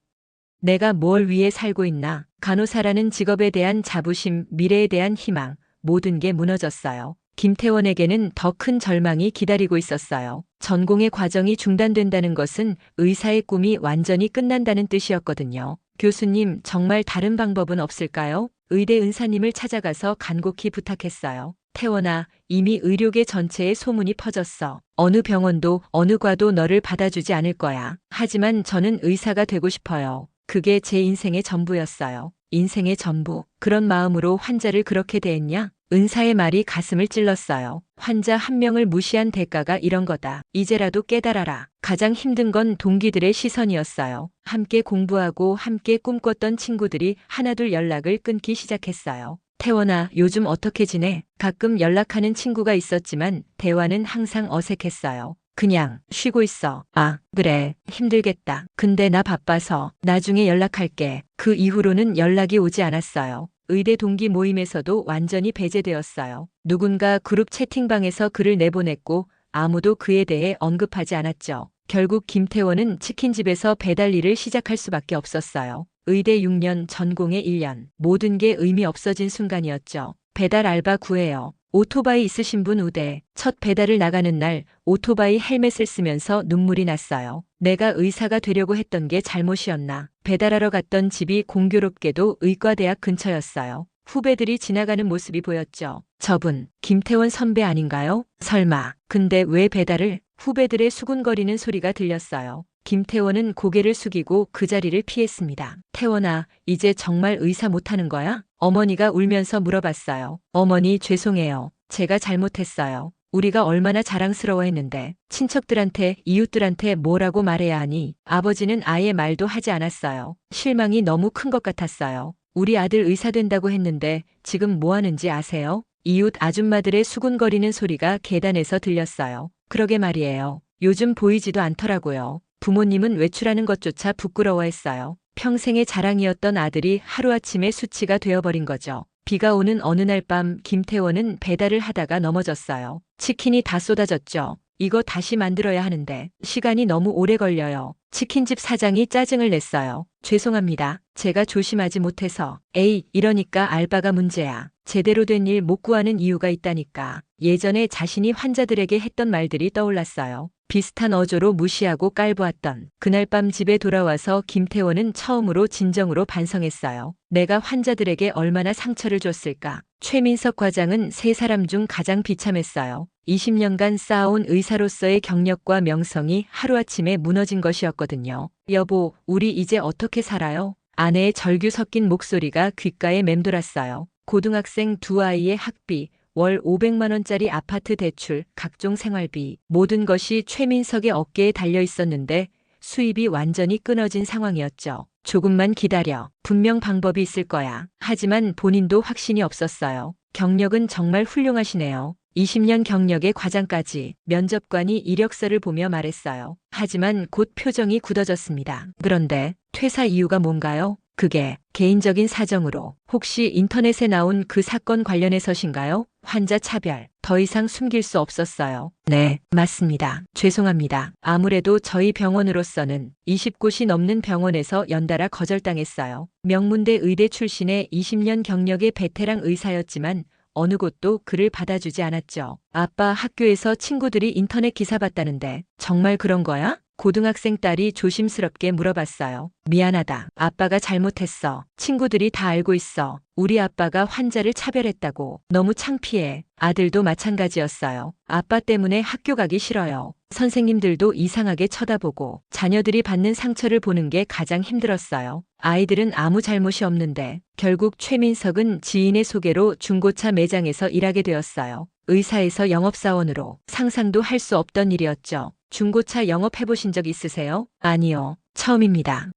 내가 뭘 위해 살고 있나? 간호사라는 직업에 대한 자부심, 미래에 대한 희망, 모든 게 무너졌어요. 김태원에게는 더 큰 절망이 기다리고 있었어요. 전공의 과정이 중단된다는 것은 의사의 꿈이 완전히 끝난다는 뜻이었거든요. 교수님, 정말 다른 방법은 없을까요? 의대 은사님을 찾아가서 간곡히 부탁했어요. 태원아, 이미 의료계 전체에 소문이 퍼졌어. 어느 병원도 어느 과도 너를 받아주지 않을 거야. 하지만 저는 의사가 되고 싶어요. 그게 제 인생의 전부였어요. 인생의 전부. 그런 마음으로 환자를 그렇게 대했냐? 은사의 말이 가슴을 찔렀어요. 환자 한 명을 무시한 대가가 이런 거다. 이제라도 깨달아라. 가장 힘든 건 동기들의 시선이었어요. 함께 공부하고 함께 꿈꿨던 친구들이 하나둘 연락을 끊기 시작했어요. 태원아, 요즘 어떻게 지내? 가끔 연락하는 친구가 있었지만 대화는 항상 어색했어요. 그냥 쉬고 있어. 아, 그래. 힘들겠다. 근데 나 바빠서 나중에 연락할게. 그 이후로는 연락이 오지 않았어요. 의대 동기 모임에서도 완전히 배제되었어요. 누군가 그룹 채팅방에서 글을 내보냈고 아무도 그에 대해 언급하지 않았죠. 결국 김태원은 치킨집에서 배달 일을 시작할 수밖에 없었어요. 의대 6년, 전공의 1년. 모든 게 의미 없어진 순간이었죠. 배달 알바 구해요. 오토바이 있으신 분 우대. 첫 배달을 나가는 날 오토바이 헬멧을 쓰면서 눈물이 났어요. 내가 의사가 되려고 했던 게 잘못이었나. 배달하러 갔던 집이 공교롭게도 의과대학 근처였어요. 후배들이 지나가는 모습이 보였죠. 저분, 김태원 선배 아닌가요? 설마. 근데 왜 배달을? 후배들의 수군거리는 소리가 들렸어요. 김태원은 고개를 숙이고 그 자리를 피했습니다. 태원아, 이제 정말 의사 못하는 거야? 어머니가 울면서 물어봤어요. 어머니 죄송해요. 제가 잘못했어요. 우리가 얼마나 자랑스러워했는데 친척들한테 이웃들한테 뭐라고 말해야 하니 아버지는 아예 말도 하지 않았어요. 실망이 너무 큰 것 같았어요. 우리 아들 의사 된다고 했는데 지금 뭐 하는지 아세요? 이웃 아줌마들의 수군거리는 소리가 계단에서 들렸어요. 그러게 말이에요. 요즘 보이지도 않더라고요. 부모님은 외출하는 것조차 부끄러워했어요. 평생의 자랑이었던 아들이 하루아침에 수치가 되어버린 거죠. 비가 오는 어느 날 밤 김태원은 배달을 하다가 넘어졌어요. 치킨이 다 쏟아졌죠. 이거 다시 만들어야 하는데 시간이 너무 오래 걸려요. 치킨집 사장이 짜증을 냈어요. 죄송합니다. 제가 조심하지 못해서. 에이, 이러니까 알바가 문제야. 제대로 된 일 못 구하는 이유가 있다니까. 예전에 자신이 환자들에게 했던 말들이 떠올랐어요. 비슷한 어조로 무시하고 깔보았던 그날 밤 집에 돌아와서 김태원은 처음으로 진정으로 반성했어요. 내가 환자들에게 얼마나 상처를 줬을까. 최민석 과장은 세 사람 중 가장 비참했어요. 20년간 쌓아온 의사로서의 경력과 명성이 하루아침에 무너진 것이었거든요. 여보, 우리 이제 어떻게 살아요? 아내의 절규 섞인 목소리가 귓가에 맴돌았어요. 고등학생 두 아이의 학비, 월 500만 원짜리 아파트 대출, 각종 생활비, 모든 것이 최민석의 어깨에 달려 있었는데 수입이 완전히 끊어진 상황이었죠. 조금만 기다려. 분명 방법이 있을 거야. 하지만 본인도 확신이 없었어요. 경력은 정말 훌륭하시네요. 20년 경력의 과장까지. 면접관이 이력서를 보며 말했어요. 하지만 곧 표정이 굳어졌습니다. 그런데 퇴사 이유가 뭔가요? 그게 개인적인 사정으로. 혹시 인터넷에 나온 그 사건 관련해서신가요? 환자 차별. 더 이상 숨길 수 없었어요. 네, 맞습니다. 죄송합니다. 아무래도 저희 병원으로서는 20곳이 넘는 병원에서 연달아 거절당했어요. 명문대 의대 출신의 20년 경력의 베테랑 의사였지만 어느 곳도 그를 받아주지 않았죠. 아빠 학교에서 친구들이 인터넷 기사 봤다는데 정말 그런 거야? 고등학생 딸이 조심스럽게 물어봤어요. 미안하다. 아빠가 잘못했어. 친구들이 다 알고 있어. 우리 아빠가 환자를 차별했다고. 너무 창피해. 아들도 마찬가지였어요. 아빠 때문에 학교 가기 싫어요. 선생님들도 이상하게 쳐다보고 자녀들이 받는 상처를 보는 게 가장 힘들었어요. 아이들은 아무 잘못이 없는데 결국 최민석은 지인의 소개로 중고차 매장에서 일하게 되었어요. 의사에서 영업사원으로. 상상도 할 수 없던 일이었죠. 중고차 영업해보신 적 있으세요? 아니요. 처음입니다.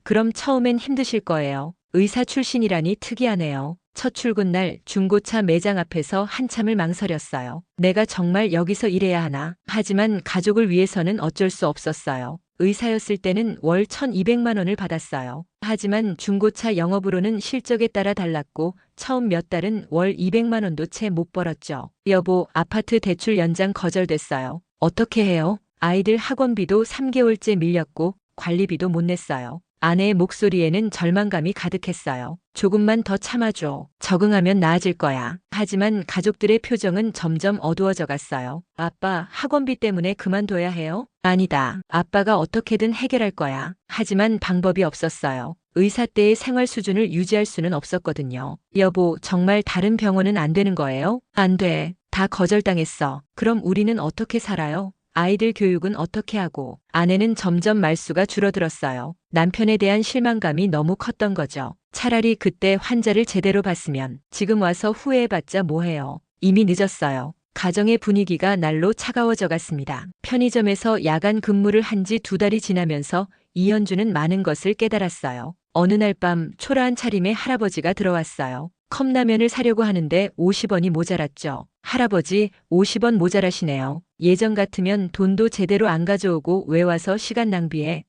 그럼 처음엔 힘드실 거예요. 의사 출신이라니 특이하네요. 첫 출근 날 중고차 매장 앞에서 한참을 망설였어요. 내가 정말 여기서 일해야 하나? 하지만 가족을 위해서는 어쩔 수 없었어요. 의사였을 때는 월 1,200만 원을 받았어요. 하지만 중고차 영업으로는 실적에 따라 달랐고 처음 몇 달은 월 200만 원도 채 못 벌었죠. 여보, 아파트 대출 연장 거절됐어요. 어떻게 해요? 아이들 학원비도 3개월째 밀렸고 관리비도 못 냈어요. 아내의 목소리에는 절망감이 가득했어요. 조금만 더 참아줘. 적응하면 나아질 거야. 하지만 가족들의 표정은 점점 어두워져 갔어요. 아빠, 학원비 때문에 그만둬야 해요? 아니다. 아빠가 어떻게든 해결할 거야. 하지만 방법이 없었어요. 의사 때의 생활 수준을 유지할 수는 없었거든요. 여보, 정말 다른 병원은 안 되는 거예요? 안 돼. 다 거절당했어. 그럼 우리는 어떻게 살아요? 아이들 교육은 어떻게 하고? 아내는 점점 말수가 줄어들었어요. 남편에 대한 실망감이 너무 컸던 거죠. 차라리 그때 환자를 제대로 봤으면 지금 와서 후회해봤자 뭐해요. 이미 늦었어요. 가정의 분위기가 날로 차가워져 갔습니다. 편의점에서 야간 근무를 한 지 2달이 지나면서 이현주는 많은 것을 깨달았어요. 어느 날 밤 초라한 차림에 할아버지가 들어왔어요. 컵라면을 사려고 하는데 50원이 모자랐죠. 할아버지, 50원 모자라시네요. 예전 같으면 돈도 제대로 안 가져오고 왜 와서 시간 낭비해?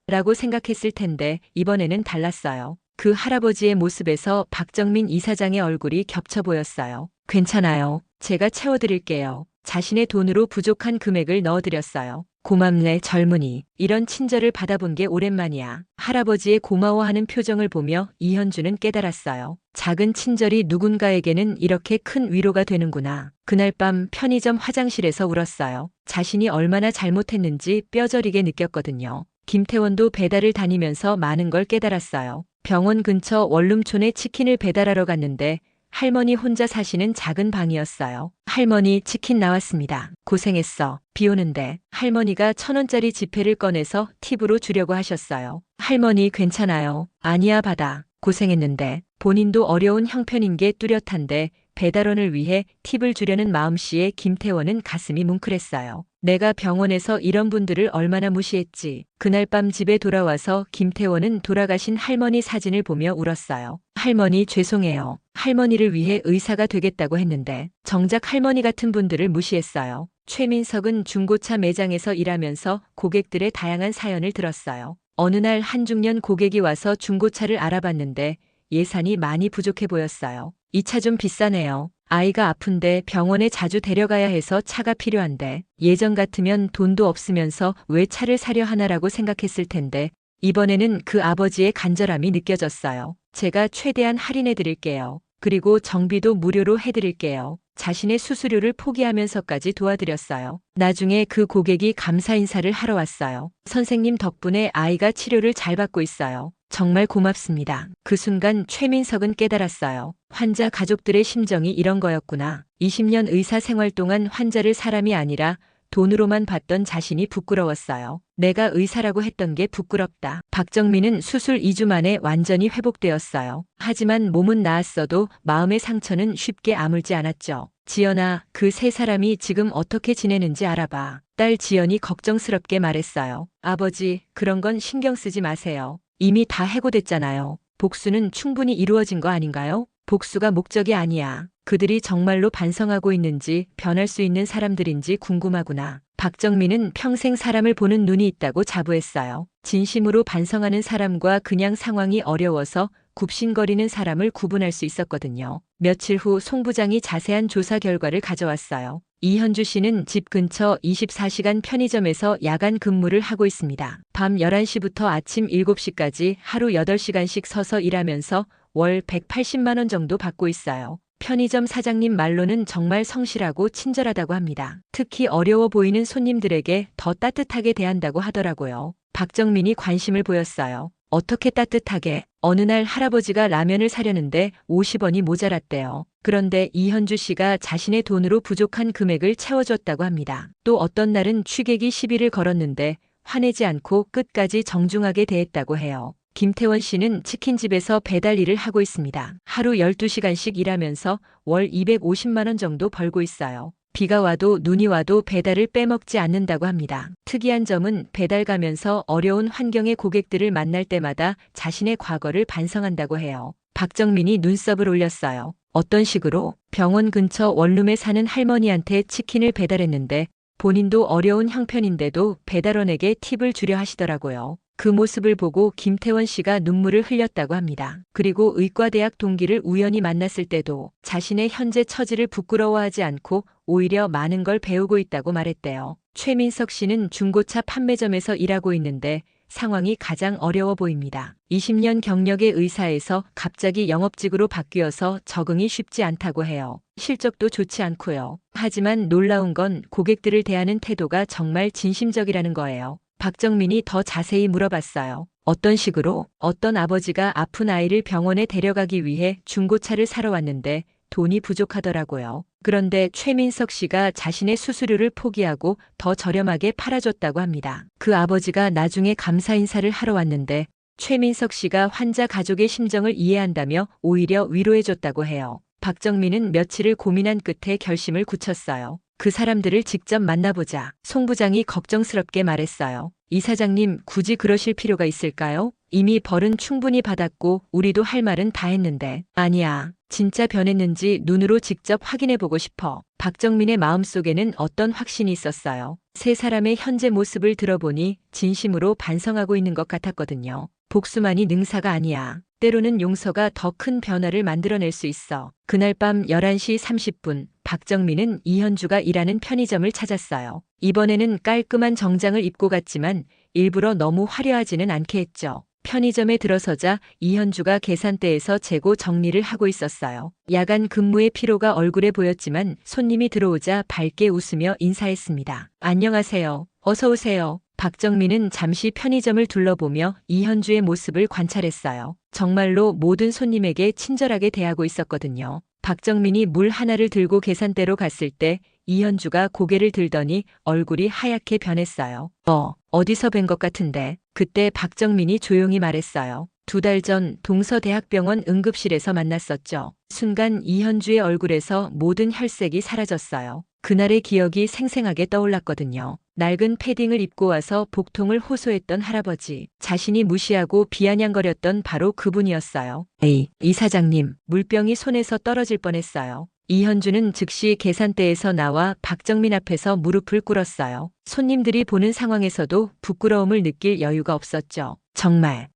라고 생각했을 텐데 이번에는 달랐어요. 그 할아버지의 모습에서 박정민 이사장의 얼굴이 겹쳐 보였어요. 괜찮아요. 제가 채워드릴게요. 자신의 돈으로 부족한 금액을 넣어드렸어요. 고맙네, 젊은이. 이런 친절을 받아본 게 오랜만이야. 할아버지의 고마워하는 표정을 보며 이현주는 깨달았어요. 작은 친절이 누군가에게는 이렇게 큰 위로가 되는구나. 그날 밤 편의점 화장실에서 울었어요. 자신이 얼마나 잘못했는지 뼈저리게 느꼈거든요. 김태원도 배달을 다니면서 많은 걸 깨달았어요. 병원 근처 원룸촌에 치킨을 배달하러 갔는데 할머니 혼자 사시는 작은 방이었어요. 할머니, 치킨 나왔습니다. 고생했어. 비 오는데. 할머니가 1,000원짜리 지폐를 꺼내서 팁으로 주려고 하셨어요. 할머니, 괜찮아요. 아니야, 받아. 고생했는데. 본인도 어려운 형편인 게 뚜렷한데 배달원을 위해 팁을 주려는 마음씨에 김태원은 가슴이 뭉클했어요. 내가 병원에서 이런 분들을 얼마나 무시했지. 그날 밤 집에 돌아와서 김태원은 돌아가신 할머니 사진을 보며 울었어요. 할머니, 죄송해요. 할머니를 위해 의사가 되겠다고 했는데 정작 할머니 같은 분들을 무시했어요. 최민석은 중고차 매장에서 일하면서 고객들의 다양한 사연을 들었어요. 어느 날 한 중년 고객이 와서 중고차를 알아봤는데 예산이 많이 부족해 보였어요. 이 차 좀 비싸네요. 아이가 아픈데 병원에 자주 데려가야 해서 차가 필요한데 예전 같으면 돈도 없으면서 왜 차를 사려 하나라고 생각했을 텐데 이번에는 그 아버지의 간절함이 느껴졌어요. 제가 최대한 할인해 드릴게요. 그리고 정비도 무료로 해드릴게요. 자신의 수수료를 포기하면서까지 도와드렸어요. 나중에 그 고객이 감사 인사를 하러 왔어요. 선생님 덕분에 아이가 치료를 잘 받고 있어요. 정말 고맙습니다. 그 순간 최민석은 깨달았어요. 환자 가족들의 심정이 이런 거였구나. 20년 의사 생활 동안 환자를 사람이 아니라 돈으로만 봤던 자신이 부끄러웠어요. 내가 의사라고 했던 게 부끄럽다. 박정민은 수술 2주 만에 완전히 회복되었어요. 하지만 몸은 나았어도 마음의 상처는 쉽게 아물지 않았죠. 지연아, 그 세 사람이 지금 어떻게 지내는지 알아봐. 딸 지연이 걱정스럽게 말했어요. 아버지, 그런 건 신경 쓰지 마세요. 이미 다 해고됐잖아요. 복수는 충분히 이루어진 거 아닌가요? 복수가 목적이 아니야. 그들이 정말로 반성하고 있는지 변할 수 있는 사람들인지 궁금하구나. 박정민은 평생 사람을 보는 눈이 있다고 자부했어요. 진심으로 반성하는 사람과 그냥 상황이 어려워서 굽신거리는 사람을 구분할 수 있었거든요. 며칠 후 송 부장이 자세한 조사 결과를 가져왔어요. 이현주 씨는 집 근처 24시간 편의점에서 야간 근무를 하고 있습니다. 밤 11시부터 아침 7시까지 하루 8시간씩 서서 일하면서 월 180만 원 정도 받고 있어요. 편의점 사장님 말로는 정말 성실하고 친절하다고 합니다. 특히 어려워 보이는 손님들에게 더 따뜻하게 대한다고 하더라고요. 박정민이 관심을 보였어요. 어떻게 따뜻하게? 어느 날 할아버지가 라면을 사려는데 50원이 모자랐대요. 그런데 이현주 씨가 자신의 돈으로 부족한 금액을 채워줬다고 합니다. 또 어떤 날은 취객이 시비를 걸었는데 화내지 않고 끝까지 정중하게 대했다고 해요. 김태원 씨는 치킨집에서 배달 일을 하고 있습니다. 하루 12시간씩 일하면서 월 250만 원 정도 벌고 있어요. 비가 와도 눈이 와도 배달을 빼먹지 않는다고 합니다. 특이한 점은 배달 가면서 어려운 환경의 고객들을 만날 때마다 자신의 과거를 반성한다고 해요. 박정민이 눈썹을 올렸어요. 어떤 식으로? 병원 근처 원룸에 사는 할머니한테 치킨을 배달했는데 본인도 어려운 형편인데도 배달원에게 팁을 주려 하시더라고요. 그 모습을 보고 김태원 씨가 눈물을 흘렸다고 합니다. 그리고 의과대학 동기를 우연히 만났을 때도 자신의 현재 처지를 부끄러워하지 않고 오히려 많은 걸 배우고 있다고 말했대요. 최민석 씨는 중고차 판매점에서 일하고 있는데 상황이 가장 어려워 보입니다. 20년 경력의 의사에서 갑자기 영업직으로 바뀌어서 적응이 쉽지 않다고 해요. 실적도 좋지 않고요. 하지만 놀라운 건 고객들을 대하는 태도가 정말 진심적이라는 거예요. 박정민이 더 자세히 물어봤어요. 어떤 식으로? 어떤 아버지가 아픈 아이를 병원에 데려가기 위해 중고차를 사러 왔는데 돈이 부족하더라고요. 그런데 최민석 씨가 자신의 수수료를 포기하고 더 저렴하게 팔아줬다고 합니다. 그 아버지가 나중에 감사 인사를 하러 왔는데 최민석 씨가 환자 가족의 심정을 이해한다며 오히려 위로해줬다고 해요. 박정민은 며칠을 고민한 끝에 결심을 굳혔어요. 그 사람들을 직접 만나보자. 송 부장이 걱정스럽게 말했어요. 이 사장님, 굳이 그러실 필요가 있을까요? 이미 벌은 충분히 받았고 우리도 할 말은 다 했는데. 아니야. 진짜 변했는지 눈으로 직접 확인해보고 싶어. 박정민의 마음속에는 어떤 확신이 있었어요. 세 사람의 현재 모습을 들어보니 진심으로 반성하고 있는 것 같았거든요. 복수만이 능사가 아니야. 때로는 용서가 더 큰 변화를 만들어낼 수 있어. 그날 밤 11시 30분, 박정민은 이현주가 일하는 편의점을 찾았어요. 이번에는 깔끔한 정장을 입고 갔지만 일부러 너무 화려하지는 않게 했죠. 편의점에 들어서자 이현주가 계산대에서 재고 정리를 하고 있었어요. 야간 근무의 피로가 얼굴에 보였지만 손님이 들어오자 밝게 웃으며 인사했습니다. 안녕하세요. 어서 오세요. 박정민은 잠시 편의점을 둘러보며 이현주의 모습을 관찰했어요. 정말로 모든 손님에게 친절하게 대하고 있었거든요. 박정민이 물 하나를 들고 계산대로 갔을 때 이현주가 고개를 들더니 얼굴이 하얗게 변했어요. 어디서 뵌 것 같은데. 그때 박정민이 조용히 말했어요. 2달 전 동서대학병원 응급실에서 만났었죠. 순간 이현주의 얼굴에서 모든 혈색이 사라졌어요. 그날의 기억이 생생하게 떠올랐거든요. 낡은 패딩을 입고 와서 복통을 호소했던 할아버지. 자신이 무시하고 비아냥거렸던 바로 그분이었어요. 에이, 이사장님, 물병이 손에서 떨어질 뻔했어요. 이현주는 즉시 계산대에서 나와 박정민 앞에서 무릎을 꿇었어요. 손님들이 보는 상황에서도 부끄러움을 느낄 여유가 없었죠.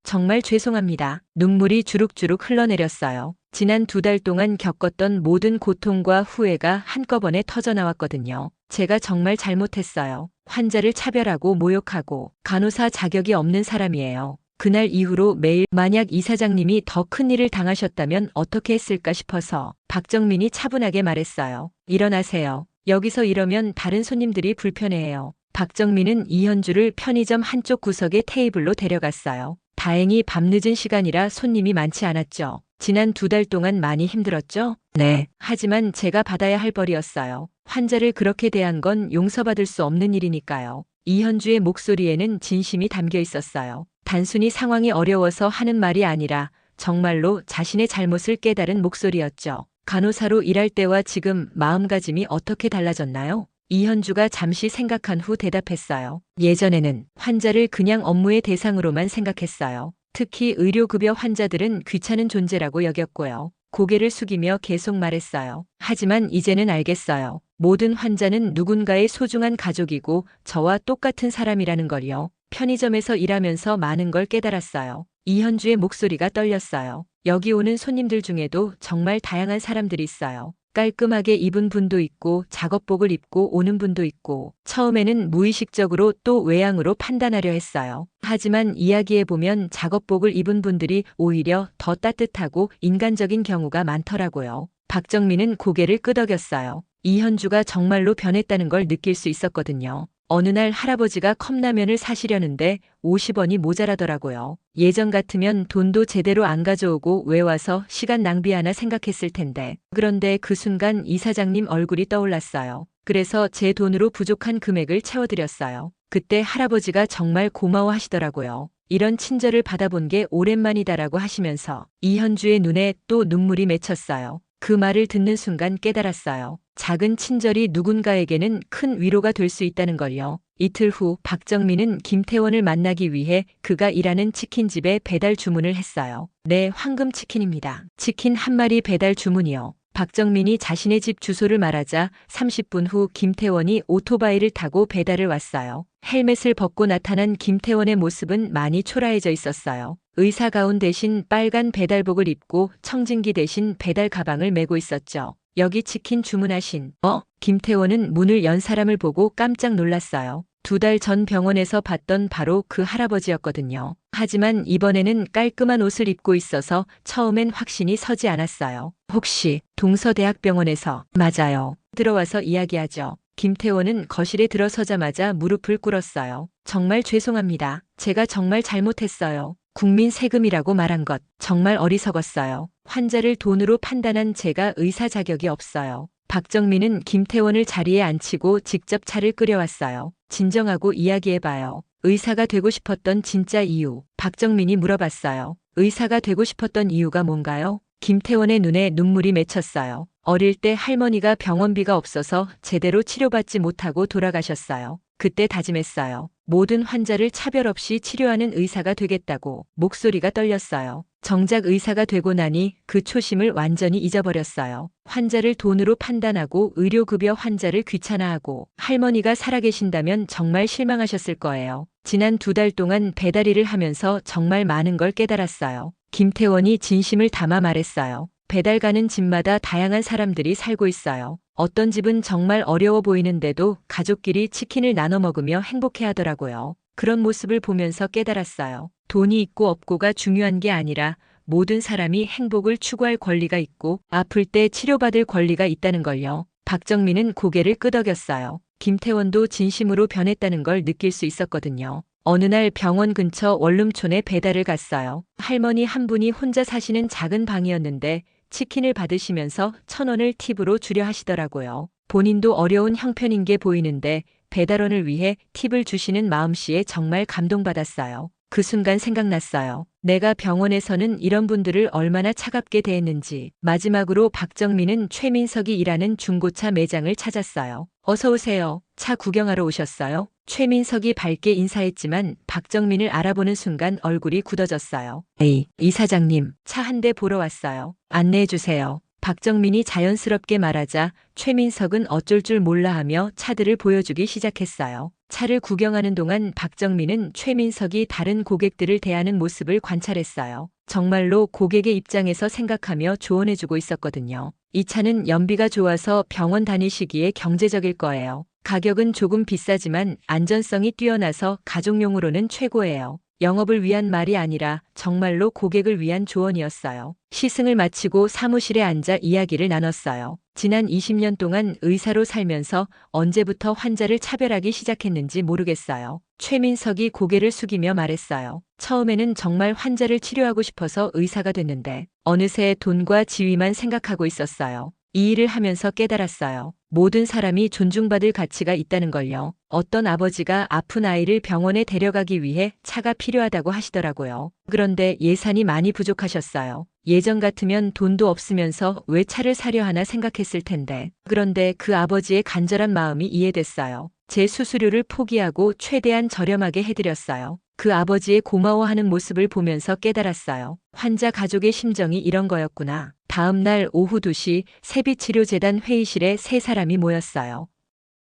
정말 죄송합니다. 눈물이 주룩주룩 흘러내렸어요. 지난 2달 동안 겪었던 모든 고통과 후회가 한꺼번에 터져나왔거든요. 제가 정말 잘못했어요. 환자를 차별하고 모욕하고 간호사 자격이 없는 사람이에요. 그날 이후로 매일 만약 이사장님이 더 큰 일을 당하셨다면 어떻게 했을까 싶어서 박정민이 차분하게 말했어요. 일어나세요. 여기서 이러면 다른 손님들이 불편해해요. 박정민은 이현주를 편의점 한쪽 구석의 테이블로 데려갔어요. 다행히 밤늦은 시간이라 손님이 많지 않았죠. 지난 2달 동안 많이 힘들었죠? 네. 하지만 제가 받아야 할 벌이었어요. 환자를 그렇게 대한 건 용서받을 수 없는 일이니까요. 이현주의 목소리에는 진심이 담겨 있었어요. 단순히 상황이 어려워서 하는 말이 아니라 정말로 자신의 잘못을 깨달은 목소리였죠. 간호사로 일할 때와 지금 마음가짐이 어떻게 달라졌나요? 이현주가 잠시 생각한 후 대답했어요. 예전에는 환자를 그냥 업무의 대상으로만 생각했어요. 특히 의료급여 환자들은 귀찮은 존재라고 여겼고요. 고개를 숙이며 계속 말했어요. 하지만 이제는 알겠어요. 모든 환자는 누군가의 소중한 가족이고 저와 똑같은 사람이라는 걸요. 편의점에서 일하면서 많은 걸 깨달았어요. 이현주의 목소리가 떨렸어요. 여기 오는 손님들 중에도 정말 다양한 사람들이 있어요. 깔끔하게 입은 분도 있고 작업복을 입고 오는 분도 있고 처음에는 무의식적으로 또 외양으로 판단하려 했어요. 하지만 이야기해보면 작업복을 입은 분들이 오히려 더 따뜻하고 인간적인 경우가 많더라고요. 박정민은 고개를 끄덕였어요. 이현주가 정말로 변했다는 걸 느낄 수 있었거든요. 어느 날 할아버지가 컵라면을 사시려는데 50원이 모자라더라고요. 예전 같으면 돈도 제대로 안 가져오고 왜 와서 시간 낭비하나 생각했을 텐데. 그런데 그 순간 이사장님 얼굴이 떠올랐어요. 그래서 제 돈으로 부족한 금액을 채워드렸어요. 그때 할아버지가 정말 고마워하시더라고요. 이런 친절을 받아본 게 오랜만이다라고 하시면서 이현주의 눈에 또 눈물이 맺혔어요. 그 말을 듣는 순간 깨달았어요. 작은 친절이 누군가에게는 큰 위로가 될 수 있다는 걸요. 이틀 후 박정민은 김태원을 만나기 위해 그가 일하는 치킨집에 배달 주문을 했어요. 네, 황금치킨입니다. 치킨 한 마리 배달 주문이요. 박정민이 자신의 집 주소를 말하자 30분 후 김태원이 오토바이를 타고 배달을 왔어요. 헬멧을 벗고 나타난 김태원의 모습은 많이 초라해져 있었어요. 의사 가운 대신 빨간 배달복을 입고 청진기 대신 배달 가방을 메고 있었죠. 여기 치킨 주문하신. 김태원은 문을 연 사람을 보고 깜짝 놀랐어요. 2달 전 병원에서 봤던 바로 그 할아버지였거든요. 하지만 이번에는 깔끔한 옷을 입고 있어서 처음엔 확신이 서지 않았어요. 혹시 동서대학병원에서? 맞아요. 들어와서 이야기하죠. 김태원은 거실에 들어서자마자 무릎을 꿇었어요. 정말 죄송합니다. 제가 정말 잘못했어요. 국민 세금이라고 말한 것 정말 어리석었어요. 환자를 돈으로 판단한 제가 의사 자격이 없어요. 박정민은 김태원을 자리에 앉히고 직접 차를 끓여왔어요. 진정하고 이야기해봐요. 의사가 되고 싶었던 진짜 이유. 박정민이 물어봤어요. 의사가 되고 싶었던 이유가 뭔가요? 김태원의 눈에 눈물이 맺혔어요. 어릴 때 할머니가 병원비가 없어서 제대로 치료받지 못하고 돌아가셨어요. 그때 다짐했어요. 모든 환자를 차별 없이 치료하는 의사가 되겠다고. 목소리가 떨렸어요. 정작 의사가 되고 나니 그 초심을 완전히 잊어버렸어요. 환자를 돈으로 판단하고 의료급여 환자를 귀찮아하고. 할머니가 살아계신다면 정말 실망하셨을 거예요. 지난 2달 동안 배달 일을 하면서 정말 많은 걸 깨달았어요. 김태원이 진심을 담아 말했어요. 배달 가는 집마다 다양한 사람들이 살고 있어요. 어떤 집은 정말 어려워 보이는데도 가족끼리 치킨을 나눠 먹으며 행복해 하더라고요. 그런 모습을 보면서 깨달았어요. 돈이 있고 없고가 중요한 게 아니라 모든 사람이 행복을 추구할 권리가 있고 아플 때 치료받을 권리가 있다는 걸요. 박정민은 고개를 끄덕였어요. 김태원도 진심으로 변했다는 걸 느낄 수 있었거든요. 어느 날 병원 근처 원룸촌에 배달을 갔어요. 할머니 한 분이 혼자 사시는 작은 방이었는데 치킨을 받으시면서 1,000원을 팁으로 주려 하시더라고요. 본인도 어려운 형편인 게 보이는데 배달원을 위해 팁을 주시는 마음씨에 정말 감동받았어요. 그 순간 생각났어요. 내가 병원에서는 이런 분들을 얼마나 차갑게 대했는지. 마지막으로 박정민은 최민석이 일하는 중고차 매장을 찾았어요. 어서 오세요. 차 구경하러 오셨어요? 최민석이 밝게 인사했지만 박정민을 알아보는 순간 얼굴이 굳어졌어요. 에이, 이사장님, 차 한 대 보러 왔어요. 안내해 주세요. 박정민이 자연스럽게 말하자 최민석은 어쩔 줄 몰라 하며 차들을 보여주기 시작했어요. 차를 구경하는 동안 박정민은 최민석이 다른 고객들을 대하는 모습을 관찰했어요. 정말로 고객의 입장에서 생각하며 조언해주고 있었거든요. 이 차는 연비가 좋아서 병원 다니시기에 경제적일 거예요. 가격은 조금 비싸지만 안전성이 뛰어나서 가족용으로는 최고예요. 영업을 위한 말이 아니라 정말로 고객을 위한 조언이었어요. 시승을 마치고 사무실에 앉아 이야기를 나눴어요. 지난 20년 동안 의사로 살면서 언제부터 환자를 차별하기 시작했는지 모르겠어요. 최민석이 고개를 숙이며 말했어요. 처음에는 정말 환자를 치료하고 싶어서 의사가 됐는데 어느새 돈과 지위만 생각하고 있었어요. 이 일을 하면서 깨달았어요. 모든 사람이 존중받을 가치가 있다는 걸요. 어떤 아버지가 아픈 아이를 병원에 데려가기 위해 차가 필요하다고 하시더라고요. 그런데 예산이 많이 부족하셨어요. 예전 같으면 돈도 없으면서 왜 차를 사려 하나 생각했을 텐데. 그런데 그 아버지의 간절한 마음이 이해됐어요. 제 수수료를 포기하고 최대한 저렴하게 해드렸어요. 그 아버지의 고마워하는 모습을 보면서 깨달았어요. 환자 가족의 심정이 이런 거였구나. 다음 날 오후 2시 세비치료재단 회의실에 세 사람이 모였어요.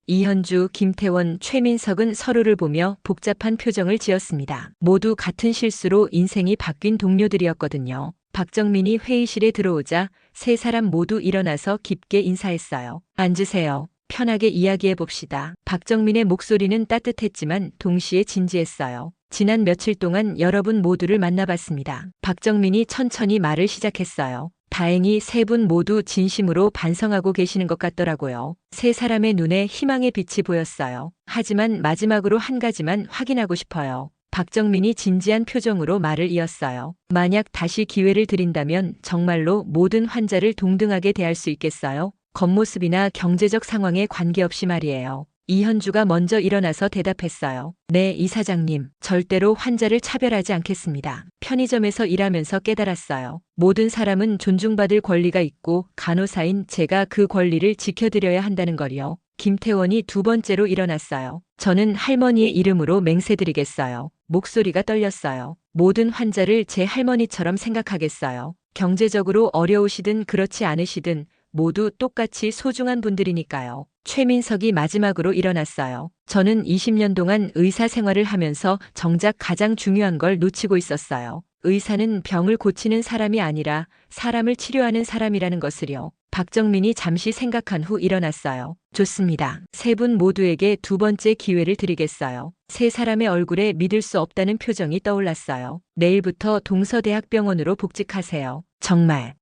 이현주, 김태원, 최민석은 서로를 보며 복잡한 표정을 지었습니다. 모두 같은 실수로 인생이 바뀐 동료들이었거든요. 박정민이 회의실에 들어오자 세 사람 모두 일어나서 깊게 인사했어요. 앉으세요. 편하게 이야기해 봅시다. 박정민의 목소리는 따뜻했지만 동시에 진지했어요. 지난 며칠 동안 여러분 모두를 만나봤습니다. 박정민이 천천히 말을 시작했어요. 다행히 세 분 모두 진심으로 반성하고 계시는 것 같더라고요. 세 사람의 눈에 희망의 빛이 보였어요. 하지만 마지막으로 한 가지만 확인하고 싶어요. 박정민이 진지한 표정으로 말을 이었어요. 만약 다시 기회를 드린다면 정말로 모든 환자를 동등하게 대할 수 있겠어요? 겉모습이나 경제적 상황에 관계없이 말이에요. 이현주가 먼저 일어나서 대답했어요. 네, 이사장님. 절대로 환자를 차별하지 않겠습니다. 편의점에서 일하면서 깨달았어요. 모든 사람은 존중받을 권리가 있고 간호사인 제가 그 권리를 지켜드려야 한다는 걸요. 김태원이 두 번째로 일어났어요. 저는 할머니의 이름으로 맹세드리겠어요. 목소리가 떨렸어요. 모든 환자를 제 할머니처럼 생각하겠어요. 경제적으로 어려우시든 그렇지 않으시든 모두 똑같이 소중한 분들이니까요. 최민석이 마지막으로 일어났어요. 저는 20년 동안 의사 생활을 하면서 정작 가장 중요한 걸 놓치고 있었어요. 의사는 병을 고치는 사람이 아니라 사람을 치료하는 사람이라는 것을요. 박정민이 잠시 생각한 후 일어났어요. 좋습니다. 세 분 모두에게 두 번째 기회를 드리겠어요. 세 사람의 얼굴에 믿을 수 없다는 표정이 떠올랐어요. 내일부터 동서대학병원으로 복직하세요.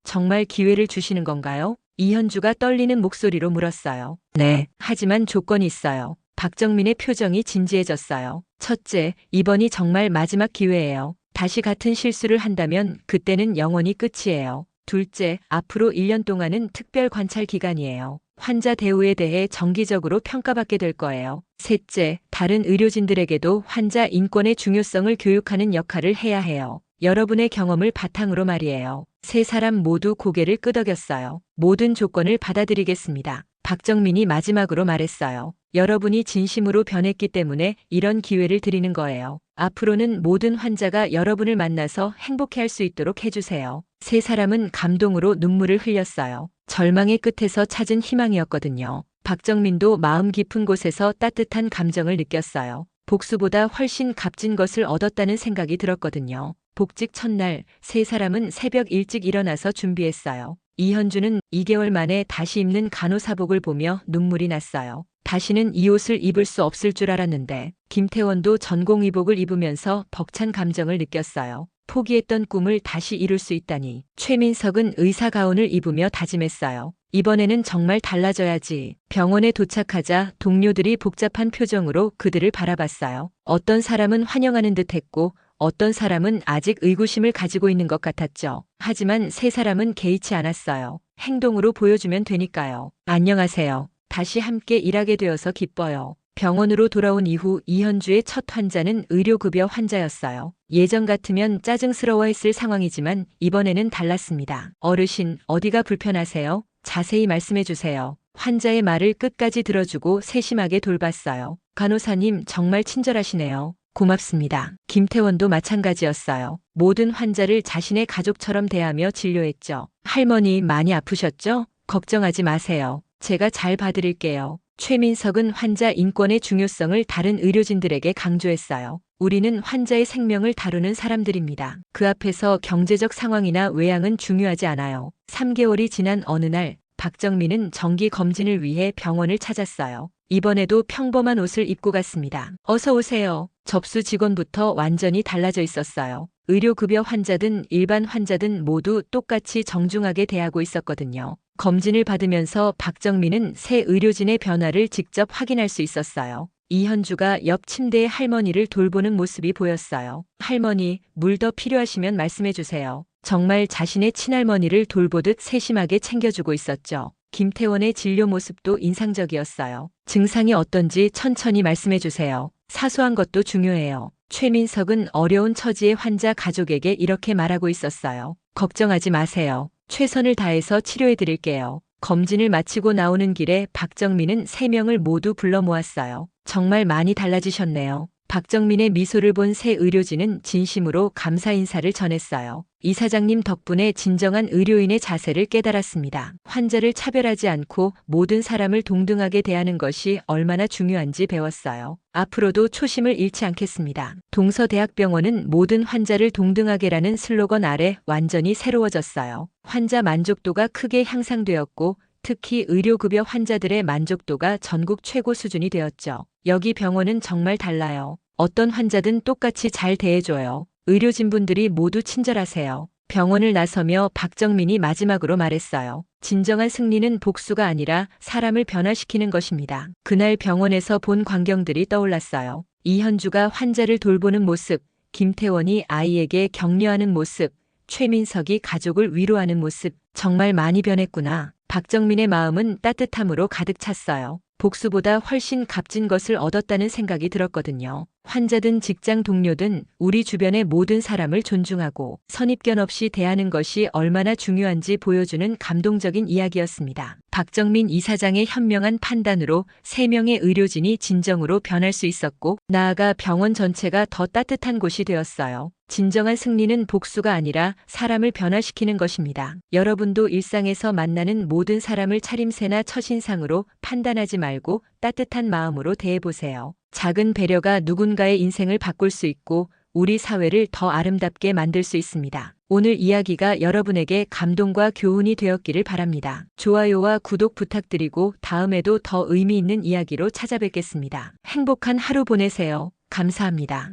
정말 기회를 주시는 건가요? 이현주가 떨리는 목소리로 물었어요. 네, 하지만 조건이 있어요. 박정민의 표정이 진지해졌어요. 첫째, 이번이 정말 마지막 기회예요. 다시 같은 실수를 한다면 그때는 영원히 끝이에요. 둘째, 앞으로 1년 동안은 특별 관찰 기간이에요. 환자 대우에 대해 정기적으로 평가받게 될 거예요. 셋째, 다른 의료진들에게도 환자 인권의 중요성을 교육하는 역할을 해야 해요. 여러분의 경험을 바탕으로 말이에요. 세 사람 모두 고개를 끄덕였어요. 모든 조건을 받아들이겠습니다. 박정민이 마지막으로 말했어요. 여러분이 진심으로 변했기 때문에 이런 기회를 드리는 거예요. 앞으로는 모든 환자가 여러분을 만나서 행복해할 수 있도록 해주세요. 세 사람은 감동으로 눈물을 흘렸어요. 절망의 끝에서 찾은 희망이었거든요. 박정민도 마음 깊은 곳에서 따뜻한 감정을 느꼈어요. 복수보다 훨씬 값진 것을 얻었다는 생각이 들었거든요. 복직 첫날 세 사람은 새벽 일찍 일어나서 준비했어요. 이현주는 2개월 만에 다시 입는 간호사복을 보며 눈물이 났어요. 다시는 이 옷을 입을 수 없을 줄 알았는데 김태원도 전공의복을 입으면서 벅찬 감정을 느꼈어요. 포기했던 꿈을 다시 이룰 수 있다니. 최민석은 의사 가운을 입으며 다짐했어요. 이번에는 정말 달라져야지. 병원에 도착하자 동료들이 복잡한 표정으로 그들을 바라봤어요. 어떤 사람은 환영하는 듯 했고 어떤 사람은 아직 의구심을 가지고 있는 것 같았죠. 하지만 세 사람은 개의치 않았어요. 행동으로 보여주면 되니까요. 안녕하세요. 다시 함께 일하게 되어서 기뻐요. 병원으로 돌아온 이후 이현주의 첫 환자는 의료급여 환자였어요. 예전 같으면 짜증스러워했을 상황이지만 이번에는 달랐습니다. 어르신, 어디가 불편하세요? 자세히 말씀해 주세요. 환자의 말을 끝까지 들어주고 세심하게 돌봤어요. 간호사님 정말 친절하시네요. 고맙습니다. 김태원도 마찬가지였어요. 모든 환자를 자신의 가족처럼 대하며 진료했죠. 할머니 많이 아프셨죠? 걱정하지 마세요. 제가 잘 봐드릴게요. 최민석은 환자 인권의 중요성을 다른 의료진들에게 강조했어요. 우리는 환자의 생명을 다루는 사람들입니다. 그 앞에서 경제적 상황이나 외양은 중요하지 않아요. 3개월이 지난 어느 날 박정민은 정기 검진을 위해 병원을 찾았어요. 이번에도 평범한 옷을 입고 갔습니다. 어서 오세요. 접수 직원부터 완전히 달라져 있었어요. 의료급여 환자든 일반 환자든 모두 똑같이 정중하게 대하고 있었거든요. 검진을 받으면서 박정민은 새 의료진의 변화를 직접 확인할 수 있었어요. 이현주가 옆 침대의 할머니를 돌보는 모습이 보였어요. 할머니, 물 더 필요하시면 말씀해 주세요. 정말 자신의 친할머니를 돌보듯 세심하게 챙겨주고 있었죠. 김태원의 진료 모습도 인상적이었어요. 증상이 어떤지 천천히 말씀해 주세요. 사소한 것도 중요해요. 최민석은 어려운 처지의 환자 가족에게 이렇게 말하고 있었어요. 걱정하지 마세요. 최선을 다해서 치료해 드릴게요. 검진을 마치고 나오는 길에 박정민은 3명을 모두 불러 모았어요. 정말 많이 달라지셨네요. 박정민의 미소를 본 새 의료진은 진심으로 감사 인사를 전했어요. 이사장님 덕분에 진정한 의료인의 자세를 깨달았습니다. 환자를 차별하지 않고 모든 사람을 동등하게 대하는 것이 얼마나 중요한지 배웠어요. 앞으로도 초심을 잃지 않겠습니다. 동서대학병원은 모든 환자를 동등하게라는 슬로건 아래 완전히 새로워졌어요. 환자 만족도가 크게 향상되었고 특히 의료급여 환자들의 만족도가 전국 최고 수준이 되었죠. 여기 병원은 정말 달라요. 어떤 환자든 똑같이 잘 대해줘요. 의료진분들이 모두 친절하세요. 병원을 나서며 박정민이 마지막으로 말했어요. 진정한 승리는 복수가 아니라 사람을 변화시키는 것입니다. 그날 병원에서 본 광경들이 떠올랐어요. 이현주가 환자를 돌보는 모습, 김태원이 아이에게 격려하는 모습, 최민석이 가족을 위로하는 모습, 정말 많이 변했구나. 박정민의 마음은 따뜻함으로 가득 찼어요. 복수보다 훨씬 값진 것을 얻었다는 생각이 들었거든요. 환자든 직장 동료든 우리 주변의 모든 사람을 존중하고 선입견 없이 대하는 것이 얼마나 중요한지 보여주는 감동적인 이야기였습니다. 박정민 이사장의 현명한 판단으로 3명의 의료진이 진정으로 변할 수 있었고 나아가 병원 전체가 더 따뜻한 곳이 되었어요. 진정한 승리는 복수가 아니라 사람을 변화시키는 것입니다. 여러분도 일상에서 만나는 모든 사람을 차림새나 첫인상으로 판단하지 말고 따뜻한 마음으로 대해보세요. 작은 배려가 누군가의 인생을 바꿀 수 있고 우리 사회를 더 아름답게 만들 수 있습니다. 오늘 이야기가 여러분에게 감동과 교훈이 되었기를 바랍니다. 좋아요와 구독 부탁드리고 다음에도 더 의미 있는 이야기로 찾아뵙겠습니다. 행복한 하루 보내세요. 감사합니다.